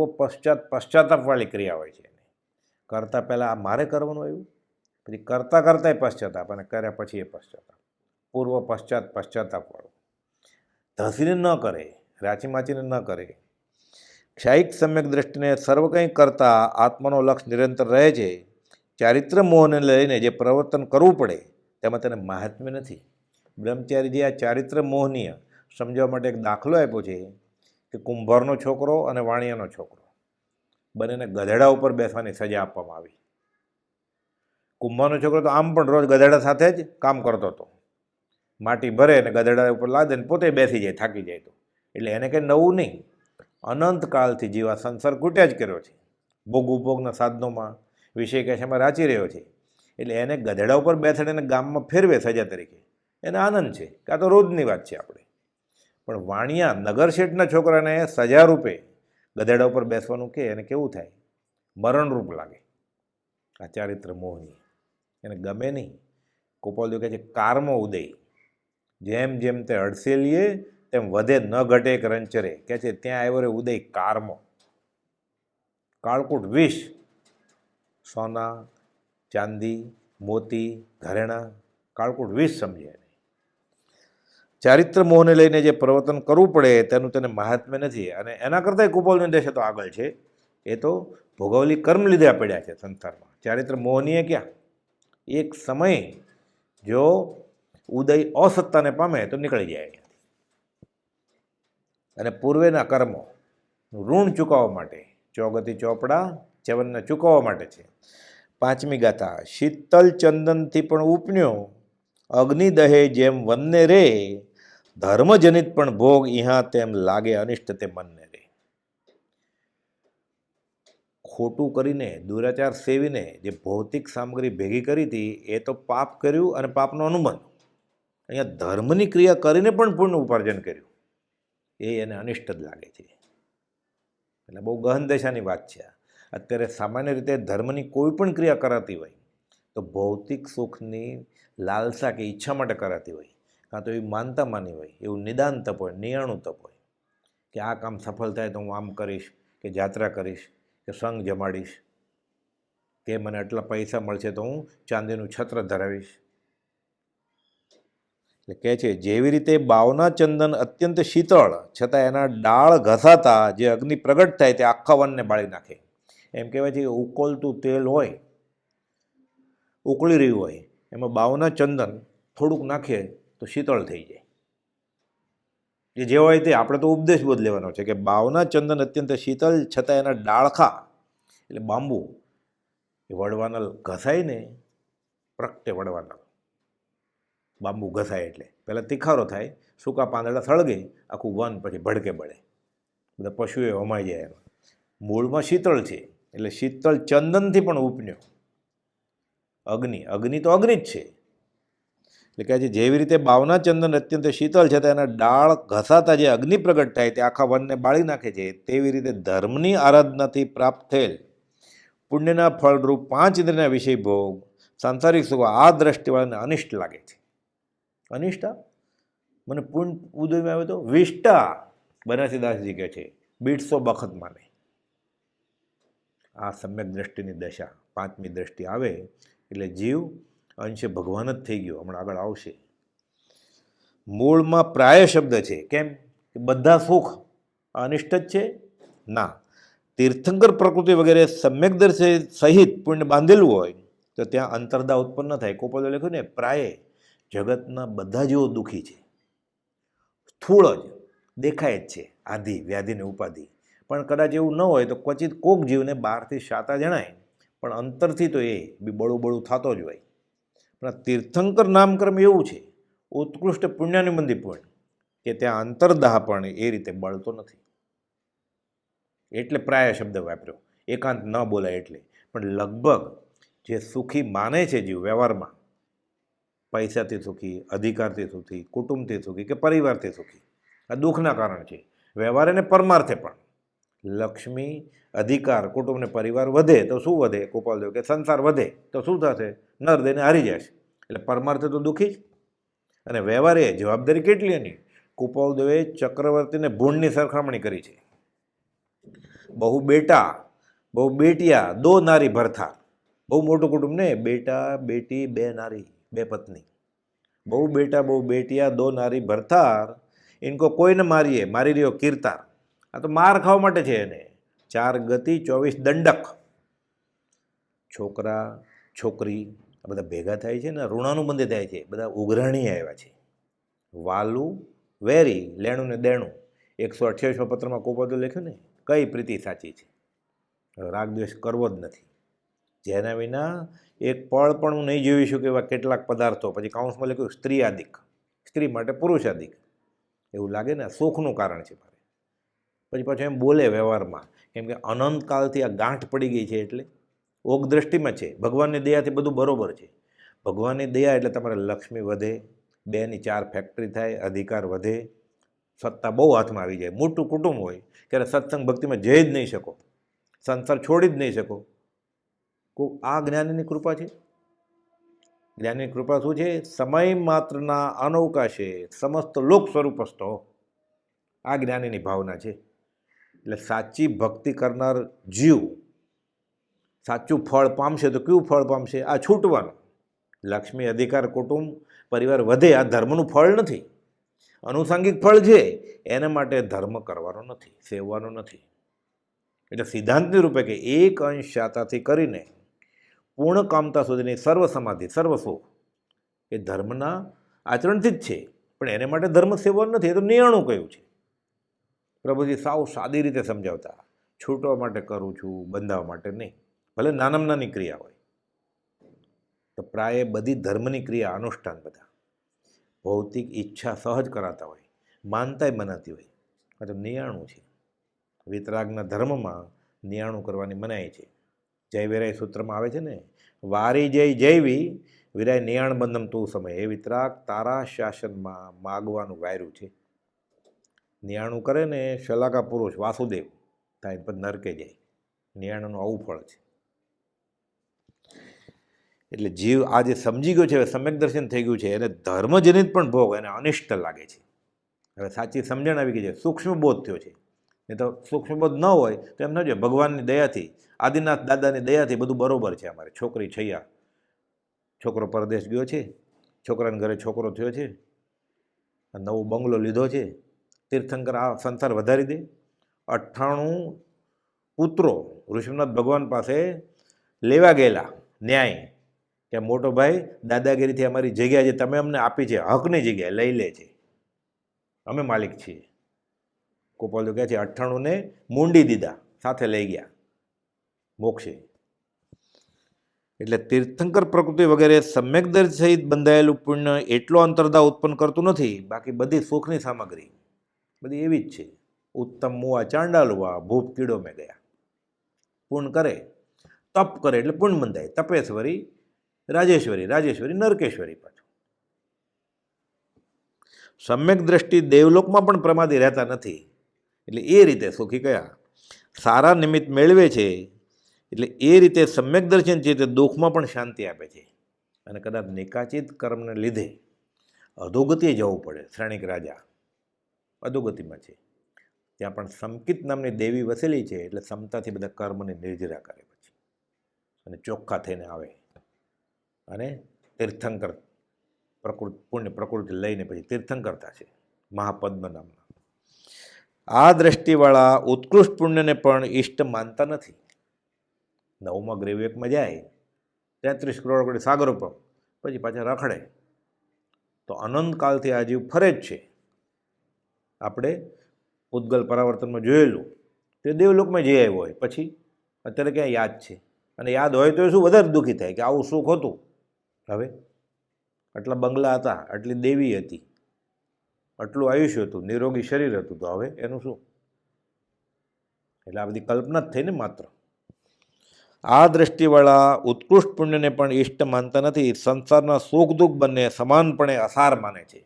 પશ્ચાતાપવાળી ક્રિયા હોય છે. કરતાં પહેલાં આ મારે કરવાનું આવ્યું, પછી કરતાં કરતાંય પશ્ચાતાપ, અને કર્યા પછી એ પશ્ચાતાપ. પૂર્વ પશ્ચાતાપવાળું ધસીને ન કરે, રાચી માચીને ન કરે. ક્ષયિક સમ્યક દ્રષ્ટિને સર્વ કંઈ કરતાં આત્માનો લક્ષ નિરંતર રહે છે. ચારિત્ર મોહને લઈને જે પ્રવર્તન કરવું પડે તેમાં તેને મહાત્મ્ય નથી. બ્રહ્મચારીજી આ ચારિત્ર મોહનીય સમજાવવા માટે એક દાખલો આપ્યો છે કે કુંભારનો છોકરો અને વાણિયાનો છોકરો બંનેને ગધેડા ઉપર બેસવાની સજા આપવામાં આવી. કુંભારનો છોકરો તો આમ પણ રોજ ગધેડા સાથે જ કામ કરતો હતો. માટી ભરે અને ગધેડા ઉપર લાદે ને પોતે બેસી જાય, થાકી જાય તો. એટલે એને કંઈ નવું નહીં, અનંતકાળથી જીવા સંસાર કૂટ્યા જ કર્યો છે. ભોગ ઉપભોગના સાધનોમાં, વિષય કેશામાં રાચી રહ્યો છે. એટલે એને ગધેડા ઉપર બેસાડીને ગામમાં ફેરવે સજા તરીકે, એને આનંદ છે કે આ તો રોજની વાત છે આપણે. પણ વાણિયા નગરશેઠના છોકરાને સજા રૂપે ગધેડા ઉપર બેસવાનું કે એને કેવું થાય? મરણરૂપ લાગે. આ ચારિત્ર મોહની એને ગમે નહીં. ગોપાલદેવ કહે છે કારમો ઉદય, જેમ જેમ તે અડસેલીએ તેમ વધે ન ઘટે એક રંચરે. કહે છે ત્યાં આવ્યો રે ઉદય કારમો. કાળકૂટ વિષ, સોના, ચાંદી, મોતી, ઘરેણા, કાળકૂટ વિષ સમજે. ચારિત્ર મોહને લઈને જે પ્રવર્તન કરવું પડે તેનું તેને મહાત્મ્ય નથી. અને એના કરતાંય કુપોલનો દેશ તો આગળ છે. એ તો ભોગવલી કર્મ લીધા પડ્યા છે સંસારમાં. ચારિત્ર મોહનીય ક્યાં? એક સમય જો ઉદય અસત્તાને પામે તો નીકળી જાય અહીંયાથી. અને પૂર્વેના કર્મો ઋણ ચૂકવવા માટે, ચોગતિ ચોપડા ચવનને ચૂકવવા માટે છે. 5મી ગાથા, શીતલ ચંદનથી પણ ઉપન્યો, અગ્નિ દહે જેમ વનને રે, ધર્મજનિત પણ ભોગ ઇહા તેમ લાગે અનિષ્ટ તે મનને રે. ખોટું કરીને, દુરાચાર સેવીને જે ભૌતિક સામગ્રી ભેગી કરી હતી એ તો પાપ કર્યું અને પાપનો અનુબંધ. અહીંયા ધર્મની ક્રિયા કરીને પણ પુણ્ય ઉપાર્જન કર્યું, એ એને અનિષ્ટ જ લાગે છે. એટલે બહુ ગહન દશાની વાત છે. અત્યારે સામાન્ય રીતે ધર્મની કોઈ પણ ક્રિયા કરાતી હોય તો ભૌતિક સુખની લાલસા કે ઈચ્છા માટે કરાતી હોય, કાં તો એવી માનતા માની હોય, એવું નિદાન તપ હોય, નિયાણું તપ હોય કે આ કામ સફળ થાય તો હું આમ કરીશ, કે જાત્રા કરીશ, કે સંઘ જમાડીશ, કે મને આટલા પૈસા મળશે તો હું ચાંદીનું છત્ર ધરાવીશ. એટલે કહે છે જેવી રીતે બાવના ચંદન અત્યંત શીતળ છતાં એના ડાળ ઘસાતા જે અગ્નિ પ્રગટ થાય તે આખા વનને બાળી નાખે. એમ કહેવાય છે કે ઉકળતું તેલ હોય, ઉકળી રહ્યું હોય, એમાં બાવના ચંદન થોડુંક નાખે તો શીતળ થઈ જાય. એ જે હોય તે આપણે તો ઉપદેશ બોધ લેવાનો છે કે બાવના ચંદન અત્યંત શીતળ છતાં એના ડાળખા એટલે બાંબુ એ વડવાનલ ઘસાય ને, પ્રગટે વડવાનલ બાંબુ ઘસાય એટલે પહેલાં તીખારો થાય, સૂકા પાંદડા સળગે, આખું વન પછી ભડકે બળે, બધા પશુએ હમાઈ જાય. એમાં મૂળમાં શીતળ છે એટલે શીતળ ચંદનથી પણ ઉપન્યો. અગ્નિ તો અગ્નિ જ છે. એટલે કહે છે જેવી રીતે બાવના ચંદન અત્યંત શીતળ છે તો એના ડાળ ઘસાતા જે અગ્નિ પ્રગટ થાય તે આખા વનને બાળી નાખે છે, તેવી રીતે ધર્મની આરાધનાથી પ્રાપ્ત થયેલ પુણ્યના ફળરૂપ 5 ઇન્દ્રિયના વિષય ભોગ, સાંસારિક સુખ આ દ્રષ્ટિવાળાને અનિષ્ટ લાગે છે. અનિષ્ટા મને પુણ્ય ઉદયમાં આવે તો વિષ્ટા, બનારસીદાસજી કહે છે 150 બખત માને. આ સમ્યક દ્રષ્ટિની દશા, 5મી દ્રષ્ટિ આવે એટલે જીવ અંશે ભગવાન જ થઈ ગયો. હમણાં આગળ આવશે. મૂળમાં પ્રાય શબ્દ છે. કેમ કે બધા સુખ અનિષ્ટ જ છે? ના, તીર્થંકર પ્રકૃતિ વગેરે સમ્યક દર્શે સહિત પુણ્ય બાંધેલું હોય તો ત્યાં અંતરદા ઉત્પન્ન થાય. કોપલે લખ્યું ને પ્રાય જગતના બધા જેવો દુઃખી છે. સ્થૂળ જ દેખાય જ છે, આધિ વ્યાધિને ઉપાધિ. પણ કદાચ એવું ન હોય તો ક્વચિત કોક જીવને બહારથી શાતા જણાય, પણ અંતરથી તો એ બી બળું થતો જ હોય. પણ તીર્થંકર નામક્રમ એવું છે, ઉત્કૃષ્ટ પુણ્યાનુબંધી પુણ્ય, કે ત્યાં અંતરદાહ પણ એ રીતે બળતો નથી. એટલે પ્રાય શબ્દ વાપર્યો, એકાંત ન બોલાય એટલે. પણ લગભગ જે સુખી માને છે જીવ વ્યવહારમાં, પૈસાથી સુખી, અધિકારથી સુખી, કુટુંબથી સુખી કે પરિવારથી સુખી. આ દુઃખના કારણ છે. વ્યવહાર અને પરમાર્થે પણ લક્ષ્મી, અધિકાર, કુટુંબ ને પરિવાર વધે તો શું વધે? ગોપાલદેવ કે સંસાર વધે તો શું થશે? નર દઈને હારી જશે. એટલે પરમાર્થે તો દુઃખી જ. અને વ્યવહારે જવાબદારી કેટલી એની? ગોપાલદેવે ચક્રવર્તીને ભૂંડની સરખામણી કરી છે. બહુ બેટા, બહુ બેટિયા, દો નારી ભરથાર. બહુ મોટું કુટુંબ ને, બેટા, બેટી, બે નારી, બે પત્ની. બહુ બેટા, બહુ બેટિયા, દો નારી ભરથાર. ઇનકો કોઈને મારીએ, મારી રહ્યો કીર્તાર. આ તો માર ખાવા માટે છે એને. 4 ગતિ 24 દંડક. છોકરા, છોકરી આ બધા ભેગા થાય છે ને, ઋણાનું બંધે થાય છે. બધા ઉઘરાણી આવ્યા છે. વાલું, વેરી, લેણું ને દેણું. 128 પત્રમાં કોપોદે લખ્યું ને, કઈ પ્રીતિ સાચી છે? રાગ દ્વેષ કરવો જ નથી. જેના વિના એક પળ પણ હું નહીં જોઈ શકું એવા કેટલાક પદાર્થો. પછી કાઉન્સમાં લખ્યું સ્ત્રી આદિક, સ્ત્રી માટે પુરુષ આદિક. એવું લાગે ને સુખનું કારણ છે મારે. પછી પાછું એમ બોલે વ્યવહારમાં, કેમ કે અનંતકાળથી આ ગાંઠ પડી ગઈ છે. એટલે ઓગ દ્રષ્ટિમાં છે. ભગવાનની દયાથી બધું બરોબર છે. ભગવાનની દયા એટલે તમારે લક્ષ્મી વધે, 2 ની 4 ફેક્ટરી થાય, અધિકાર વધે, સત્તા બહુ હાથમાં આવી જાય. મોટું કુટુંબ હોય ત્યારે સત્સંગ ભક્તિમાં જઈ જ નહીં શકો, સંસાર છોડી જ નહીં શકો. આ જ્ઞાનીની કૃપા છે. જ્ઞાનીની કૃપા શું છે? સમય માત્રના અનવકાશે સમસ્ત લોક સ્વરૂપસ્થ. આ જ્ઞાનીની ભાવના છે. એટલે સાચી ભક્તિ કરનાર જીવ સાચું ફળ પામશે તો કયું ફળ પામશે? આ છૂટવાનું. લક્ષ્મી, અધિકાર, કુટુંબ, પરિવાર વધે આ ધર્મનું ફળ નથી, અનુસાંગિક ફળ છે. એના માટે ધર્મ કરવાનો નથી, સેવવાનો નથી. એટલે સિદ્ધાંતની રૂપે કે એક અંશ શાતાથી કરીને પૂર્ણ કામતા સુધીની સર્વ સમાધિ, સર્વ સુખ એ ધર્મના આચરણથી જ છે. પણ એને માટે ધર્મ સેવવાનું નથી. એ તો નિયાણું કહ્યું છે. પ્રભુજી સાવ સાદી રીતે સમજાવતા, છૂટવા માટે કરું છું, બંધાવવા માટે નહીં. ભલે નાનામાં નાની ક્રિયા હોય તો પ્રાય બધી ધર્મની ક્રિયા, અનુષ્ઠાન બધા ભૌતિક ઈચ્છા સહજ કરાતા હોય, માનતાય મનાતી હોય. આ તો નિયાણું છે. વિતરાગના ધર્મમાં નિયાણું કરવાની મનાય છે. જય વિરાય સૂત્રમાં આવે છે ને, વારી જય જયવી વિરાય નિયાણ બંધમ તું સમય. એ વિતરાગ તારા શાસનમાં માગવાનું વાયરું છે. નિયાણું કરે ને શલાકા પુરુષ વાસુદેવ થાય પછી નરકે જાય. નિયાણનું આવું ફળ છે. એટલે જીવ આજે સમજી ગયો છે, હવે સમ્યક દર્શન થઈ ગયું છે, એને ધર્મજનિત પણ ભોગ એને અનિષ્ટ લાગે છે. હવે સાચી સમજણ આવી ગઈ છે, સૂક્ષ્મ બોધ થયો છે. નહીં તો સૂક્ષ્મ બોધ ન હોય તો એમ ન જોઈએ ભગવાનની દયાથી, આદિનાથ દાદાની દયાથી બધું બરોબર છે. અમારે છોકરી છૈયા, છોકરો પરદેશ ગયો છે, છોકરાને ઘરે છોકરો થયો છે, નવો બંગલો લીધો છે, તીર્થંકર આ સંસાર વધારી દે. 98 પુત્રો ઋષભનાથ ભગવાન પાસે લેવા ગયેલા ન્યાય કે મોટો ભાઈ દાદાગીરીથી અમારી જગ્યા જે તમે અમને આપી છે, હકની જગ્યાએ લઈ લે છે, અમે માલિક છીએ. ગોપાલદેવ કહે છે 98ને મૂંડી દીધા, સાથે લઈ ગયા મોક્ષે. એટલે તીર્થંકર પ્રકૃતિ વગેરે સમ્યકદર્શ સહિત બંધાયેલું પુણ્ય એટલો અંતર્દા ઉત્પન્ન કરતું નથી. બાકી બધી સુખની સામગ્રી બધી એવી જ છે. ઉત્તમ મુઆ ચાંડાલુઆ ભૂપ કીડો મેં ગયા. પૂર્ણ કરે, તપ કરે એટલે પુણ્ય બંધાય. તપેશ્વરી રાજેશ્વરી, રાજેશ્વરી નરકેશ્વરી. પાછું સમ્યક દ્રષ્ટિ દેવલોકમાં પણ પ્રમાદી રહેતા નથી. એટલે એ રીતે સુખી કયા સારા નિમિત્ત મેળવે છે. એટલે એ રીતે સમ્યક દર્શન છે તે દુઃખમાં પણ શાંતિ આપે છે. અને કદાચ નિકાચિત કર્મને લીધે અધોગતિએ જવું પડે. શ્રેણિક રાજા અધોગતિમાં છે, ત્યાં પણ સમકિત નામની દેવી વસેલી છે. એટલે સમતાથી બધા કર્મની નિર્જરા કરે પછી અને ચોખ્ખા થઈને આવે અને તીર્થંકર પુણ્ય પ્રકૃતિ લઈને પછી તીર્થંકરતા છે મહાપદ્મ નામના. આ દ્રષ્ટિવાળા ઉત્કૃષ્ટ પુણ્યને પણ ઈષ્ટ માનતા નથી. 9મા ગ્રહવિવેકમાં જાય 33 કરોડ કોટી સાગરો પર પછી પાછા રખડે તો અનંતકાળથી આ જીવ ફરે જ છે. આપણે ઉદ્ગલ પરાવર્તનમાં જોયેલું તે દેવલોકમાં જઈ આવ્યો હોય પછી અત્યારે ક્યાં યાદ છે. અને યાદ હોય તો શું વધારે દુઃખી થાય કે આવું સુખ હતું. હવે આટલા બંગલા હતા, આટલી દેવી હતી, આટલું આયુષ્ય હતું, નિરોગી શરીર હતું, તો હવે એનું શું? એટલે આ બધી કલ્પના જ થઈ ને માત્ર. આ દ્રષ્ટિવાળા ઉત્કૃષ્ટ પુણ્યને પણ ઇષ્ટ માનતા નથી. સંસારના સુખ દુઃખ બંને સમાનપણે અસાર માને છે.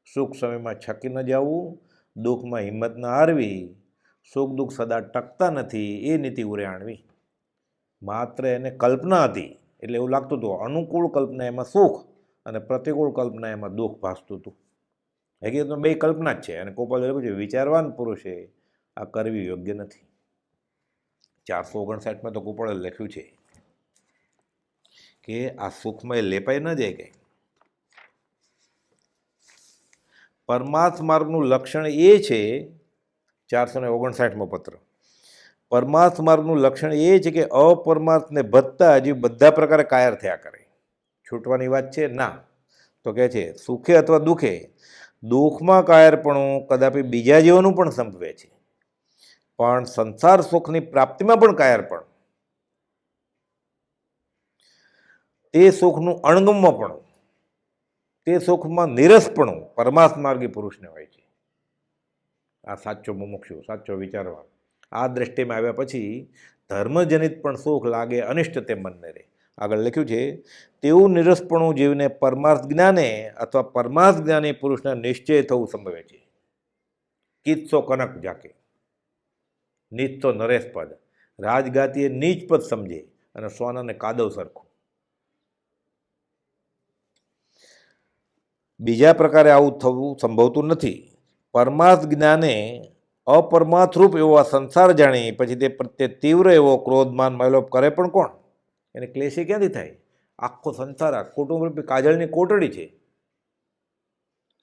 સુખ સમયમાં છકી ન જવું, દુઃખમાં હિંમત ન હારવી, સુખ દુઃખ સદા ટકતા નથી એ નીતિ ઉરે આણવી. માત્ર એને કલ્પના હતી એટલે એવું લાગતું હતું અનુકૂળ કલ્પના એમાં સુખ અને પ્રતિકૂળ કલ્પના એમાં દુઃખ ભાસતું હતું. હકીકતમાં બે કલ્પના જ છે. અને ગોપાલ લખ્યું છે વિચારવાન પુરુષે આ કરવી યોગ્ય નથી. 459 તો ગોપાળે લખ્યું છે કે આ સુખમાં લેપાઈ ન જાય. કે પરમાર્થ માર્ગનું લક્ષણ એ છે, 459મો પત્ર, પરમાર્થ માર્ગનું લક્ષણ એ છે કે અપરમાર્થને ભજતા હજી બધા પ્રકારે કાયર થયા કરે. છૂટવાની વાત છે ના. તો કહે છે સુખે અથવા દુઃખે, દુઃખમાં કાયરપણું કદાપી બીજા જીવોનું પણ સંભવે છે, પણ સંસાર સુખની પ્રાપ્તિમાં પણ કાયરપણ, તે સુખનું અણગમવાપણું, તે સુખમાં નિરસપણું પરમાર્થ માર્ગી પુરુષને હોય છે. આ સાચો મુમુક્ષુ, સાચો વિચારવા. આ દ્રષ્ટિમાં આવ્યા પછી ધર્મજનિત પણ સુખ લાગે અનિષ્ટ તે મનને રહે. આગળ લખ્યું છે તેવું નિરસપણું જીવને પરમાર્થ જ્ઞાને અથવા પરમાર્થ જ્ઞાની પુરુષના નિશ્ચય થવું સંભવે છે. કિત્સો કનક જાકે, નીચ તો નરેશ પદ, રાજગાતીએ નીચ પદ સમજે અને સોનાને કાદવ સરખું. બીજા પ્રકારે આવું થવું સંભવતું નથી. પરમાર્થ જ્ઞાને અપરમાર્થરૂપ એવો આ સંસાર જાણી પછી તે પ્રત્યે તીવ્ર એવો ક્રોધમાન મયલોપ કરે પણ કોણ? એને ક્લેશી ક્યાંથી થાય? આખો સંસાર આ કુટુંબરૂપી કાજળની કોટડી છે.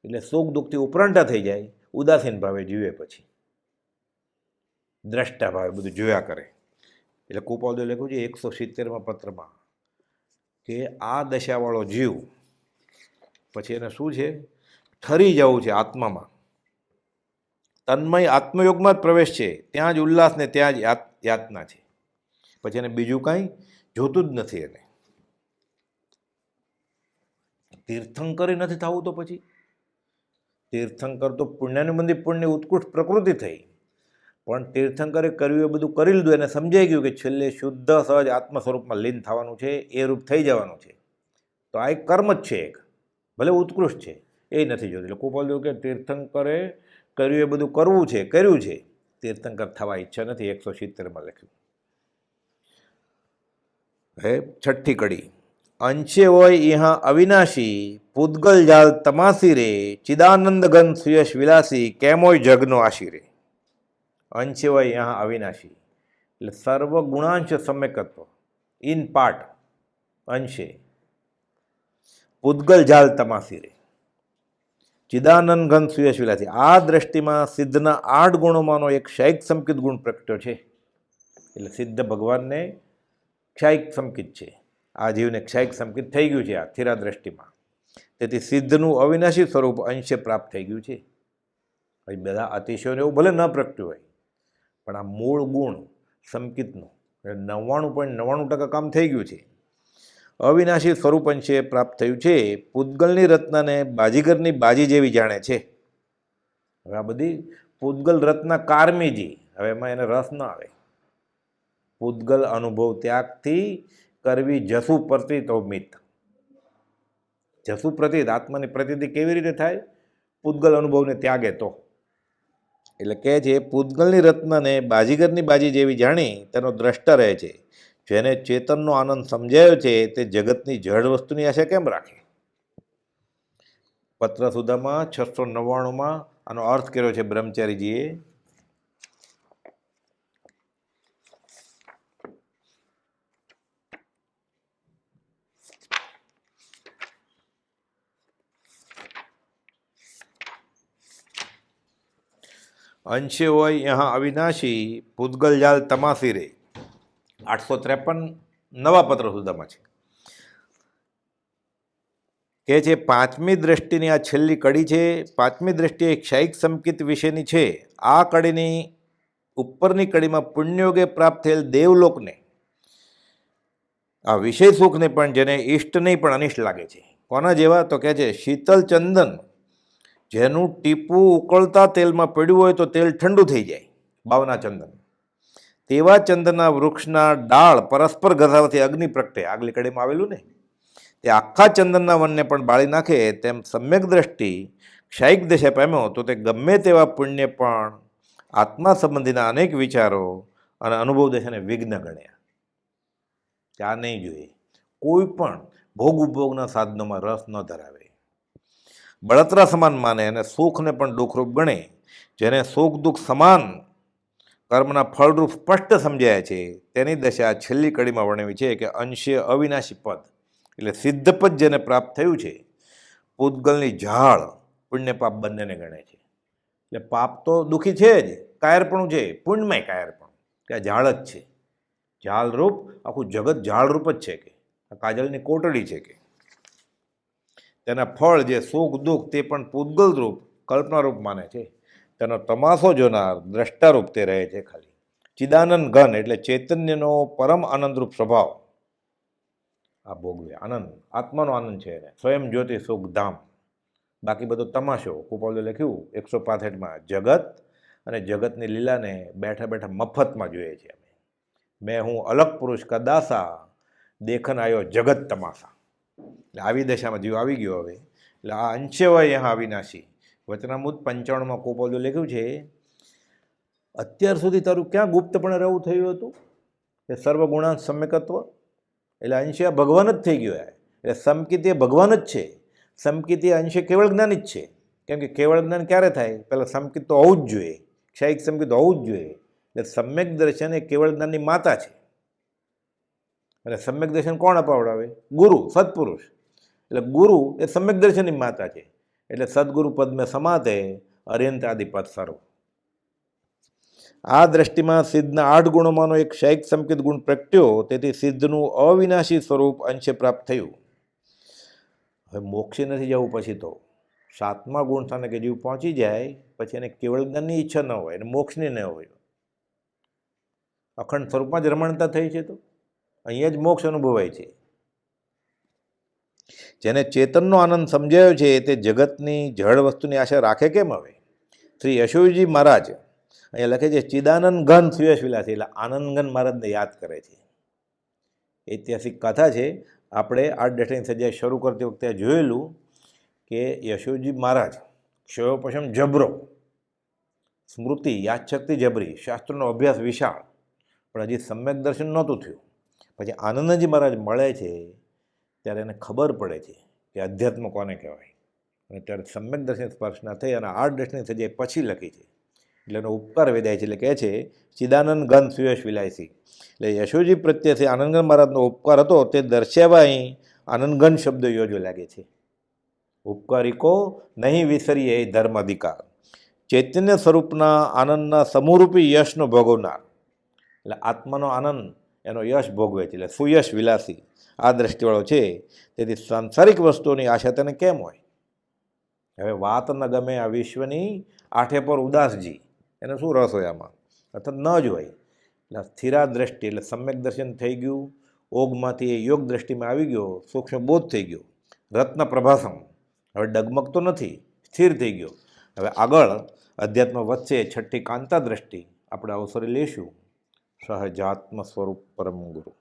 એટલે સુખ દુઃખથી ઉપરાંટા થઈ જાય, ઉદાસીન ભાવે જીવે, પછી દ્રષ્ટા ભાવે બધું જોયા કરે. એટલે કુપાલદેવ લખ્યું છે 170મા પત્રમાં કે આ દશાવાળો જીવ પછી એને શું છે? ઠરી જવું છે આત્મામાં, તન્મય આત્મયોગમાં જ પ્રવેશ છે, ત્યાં જ ઉલ્લાસ ને ત્યાં જ યાતના છે. પછી એને બીજું કાંઈ જોતું જ નથી. એને તીર્થંકર નથી થવું. તો પછી તીર્થંકર તો પુણ્યાનુબંધી પુણ્ય ઉત્કૃષ્ટ પ્રકૃતિ થઈ, પણ તીર્થંકરે કર્યું એ બધું કરી લીધું. એને સમજાઈ ગયું કે છેલ્લે શુદ્ધ સહજ આત્મ સ્વરૂપમાં લીન થવાનું છે, એ રૂપ થઈ જવાનું છે. તો આ એક કર્મ જ છે, એક ભલે ઉત્કૃષ્ટ છે, એ નથી જોતું. એટલે કુપાલદેવ કે તીર્થંકરે કર્યું એ બધું કરવું છે, કર્યું છે, તીર્થંકર થવા ઈચ્છા નથી. 170માં લખ્યું. હે છઠ્ઠી કડી, અંશે હોય ઇહા અવિનાશી, પૂદગલ જાલ તમાસી રે, ચિદાનંદ ઘન સુયશ વિલાસી, કેમોય જગનો આશી રે. અંશે હોય યહાં અવિનાશી એટલે સર્વ ગુણાંશ સમ્યકત્વ, ઇન પાર્ટ, અંશે. પૂદગલ જાલ તમાસી રે, ચિદાનંદ ઘન સુયશ વિલાસી. આ દ્રષ્ટિમાં સિદ્ધના 8 ગુણોમાંનો એક ક્ષયિક સંકિત ગુણ પ્રગટ્યો છે. એટલે સિદ્ધ ભગવાનને ક્ષયિક સંકિત છે, આ જીવને ક્ષયિક સંકિત થઈ ગયું છે આ સ્થિરા દ્રષ્ટિમાં. તેથી સિદ્ધનું અવિનાશી સ્વરૂપ અંશે પ્રાપ્ત થઈ ગયું છે. પછી બધા અતિશયોને એવું ભલે ન પ્રગટ્યું હોય, પણ આ મૂળ ગુણ સંકિતનું 99.99% કામ થઈ ગયું છે. અવિનાશી સ્વરૂપ અંશે પ્રાપ્ત થયું છે. પૂદગલની રત્નાને બાજીગરની બાજી જેવી જાણે છે. હવે આ બધી પૂદગલ રત્ના કારમીજી, હવે એમાં એને રસ ન આવે. પૂદગલ અનુભવ ત્યાગથી કરવી જસુ પ્રતીત મિત. જસુ પ્રતીત આત્માની પ્રતીતિ કેવી રીતે થાય? પૂદગલ અનુભવને ત્યાગે તો. એટલે કહે છે પૂદગલની રત્નને બાજીગરની બાજી જેવી જાણી તેનો દ્રષ્ટા રહે છે. જેને ચેતનનો આનંદ સમજાયો છે તે જગતની જળ વસ્તુની આશા કેમ રાખે? પત્ર સુધામાં 699માં આનો અર્થ કર્યો છે બ્રહ્મચારીજીએ. અંશે હોય યહાં અવિનાશી, પૂદગલ જાલ તમાસી રે. 853 નવા પત્ર સુધામાં છે. કે છે 5મી દ્રષ્ટિની આ છેલ્લી કડી છે. 5મી દ્રષ્ટિ એ ક્ષયિક સંકિત વિશેની છે. આ કડીની ઉપરની કડીમાં પુણ્યોગે પ્રાપ્ત થયેલ દેવલોકને, આ વિષય સુખને પણ જેને ઈષ્ટ નહીં પણ અનિષ્ટ લાગે છે. કોના જેવા? તો કહે છે શીતલ ચંદન, જેનું ટીપું ઉકળતા તેલમાં પડ્યું હોય તો તેલ ઠંડુ થઈ જાય, બાવના ચંદન. તેવા ચંદ્રના વૃક્ષના ડાળ પરસ્પર ઘસાવાથી અગ્નિ પ્રગટે. આગલી કડીમાં આવેલું ને, તે આખા ચંદનના વનને પણ બાળી નાખે. તેમ સમ્યક દ્રષ્ટિ ક્ષયિક દશા પામ્યો તો તે ગમે તેવા પુણ્ય પણ આત્મા સંબંધીના અનેક વિચારો અને અનુભવ દશાને વિઘ્ન ગણ્યા. આ નહીં જોઈએ. કોઈ પણ ભોગ ઉપભોગના સાધનોમાં રસ ન ધરાવે, બળતરા સમાન માને અને સુખને પણ દુઃખરૂપ ગણે. જેને સુખ દુઃખ સમાન કર્મના ફળરૂપ સ્પષ્ટ સમજાય છે તેની દશા છેલ્લી કડીમાં વર્ણવી છે કે અંશે અવિનાશી પદ એટલે સિદ્ધ પદ જેને પ્રાપ્ત થયું છે. પૂતગલની ઝાળ પુણ્ય પાપ બંનેને ગણે છે. એટલે પાપ તો દુઃખી છે જ, કાયરપણું છે, પુણ્યમય કાયરપણું, કે આ ઝાળ જ છે. ઝાળરૂપ આખું જગત ઝાળરૂપ જ છે, કે આ કાજલની કોટડી છે, કે તેના ફળ જે સુખ દુઃખ તે પણ પૂતગલ રૂપ કલ્પનારૂપ માને છે. તેનો તમાશો જોનાર દ્રષ્ટારૂપ તે રહે છે ખાલી. ચિદાનંદ ઘન એટલે ચૈતન્યનો પરમ આનંદરૂપ સ્વભાવ આ ભોગવે. આનંદ આત્માનો આનંદ છે એને, સ્વયં જ્યોતિ સુખ ધામ. બાકી બધો તમાશો. કુપાલે લખ્યું 165માં, જગત અને જગતની લીલાને બેઠા બેઠા મફતમાં જોઈએ છે અમે. મેં હું અલગ પુરુષ કા દાસા, દેખન આવ્યો જગત તમાશા. એટલે આવી દશામાં જીવ આવી ગયો હવે. એટલે આ અંશે હોય યહાં અવિનાશી. વચનામૃત 55માં કુપાલે લખ્યું છે, અત્યાર સુધી તારું ક્યાં ગુપ્તપણે રહેવું થયું હતું? એ સર્વગુણાંશ સમ્યકત્વ એટલે અંશે ભગવાન જ થઈ ગયો. એટલે સમકિત એ ભગવાન જ છે. સમકિત એ અંશે કેવળ જ્ઞાન જ છે. કેમ કે કેવળ જ્ઞાન ક્યારે થાય? પહેલાં સમકિત તો હોવું જ જોઈએ, ક્ષયિક સમકિત હોવું જ જોઈએ. એટલે સમ્યક દર્શન એ કેવળ જ્ઞાનની માતા છે. અને સમ્યક દર્શન કોણ અપાવડાવે? ગુરુ, સત્પુરુષ. એટલે ગુરુ એ સમ્યક દર્શનની માતા છે. એટલે સદગુરુ પદ મેં સમાતે અર્યંત આદિપદ સર્વ. આ દ્રષ્ટિમાં સિદ્ધના 8 ગુણોમાંનો એક ક્ષયિક સંકિત ગુણ પ્રગટ્યો. તેથી સિદ્ધનું અવિનાશી સ્વરૂપ અંશે પ્રાપ્ત થયું. હવે મોક્ષે નથી જવું. પછી તો 7મા ગુણ સ્થાને કે જીવ પહોંચી જાય પછી એને કેવળ જ્ઞાનની ઈચ્છા ન હોય અને મોક્ષની ન હોય. અખંડ સ્વરૂપમાં જ રમણતા થઈ છે. તો અહીંયા જ મોક્ષ અનુભવાય છે. જેને ચેતનનો આનંદ સમજાયો છે તે જગતની જળ વસ્તુની આશા રાખે કેમ? હવે શ્રી યશોજી મહારાજ અહીંયા લખે છે, ચિદાનંદ ઘન સુયશ વિલાસી. એટલે આનંદઘન મહારાજને યાદ કરે છે. ઐતિહાસિક કથા છે. આપણે 8 દશની સજાએ શરૂ કરતી વખતે જોયેલું કે યશોજી મહારાજ ક્ષયોપશમ જબરો, સ્મૃતિ યાદશક્તિ જબરી, શાસ્ત્રોનો અભ્યાસ વિશાળ, પણ હજી સમ્યક દર્શન નહોતું થયું. પછી આનંદજી મહારાજ મળે છે ત્યારે એને ખબર પડે છે કે અધ્યાત્મ કોને કહેવાય. અને ત્યારે સમ્યક દર્શન સ્પર્શના થઈ અને 8 દશની સજાએ પછી લખી છે. એટલે એનો ઉપકાર વેદાય છે. એટલે કહે છે ચિદાનંદ ઘન સુયશ વિલાસી. એટલે યશોજી પ્રત્યે આનંદઘન મહારાજનો ઉપકાર હતો તે દર્શાવવા અહીં આનંદઘન શબ્દ યોજો લાગે છે. ઉપકારિકો નહીં વિસરીએ એ ધર્મ અધિકાર. ચૈતન્ય સ્વરૂપના આનંદના સમૂહરૂપી યશનો ભોગવનાર. એટલે આત્માનો આનંદ એનો યશ ભોગવે છે. એટલે સુયશ વિલાસી આ દ્રષ્ટિવાળો છે. તેથી સાંસારિક વસ્તુઓની આશા તેને કેમ હોય? હવે વાત ન ગમે આ વિશ્વની આઠે પર ઉદાસજી, એને શું રસ હોય આમાં? અર્થાત ન જ હોય. એટલે સ્થિરા દ્રષ્ટિ એટલે સમ્યક દર્શન થઈ ગયું. ઓગમાંથી એ યોગ દ્રષ્ટિમાં આવી ગયો. સૂક્ષ્મ બોધ થઈ ગયો. રત્ન પ્રભાસમ હવે ડગમગતો નથી, સ્થિર થઈ ગયો. હવે આગળ અધ્યાત્મ વધશે. 6ઠ્ઠી કાંતા દ્રષ્ટિ આપણે અવસરે લેશું. સહજાત્મ સ્વરૂપ પરમ ગુરુ.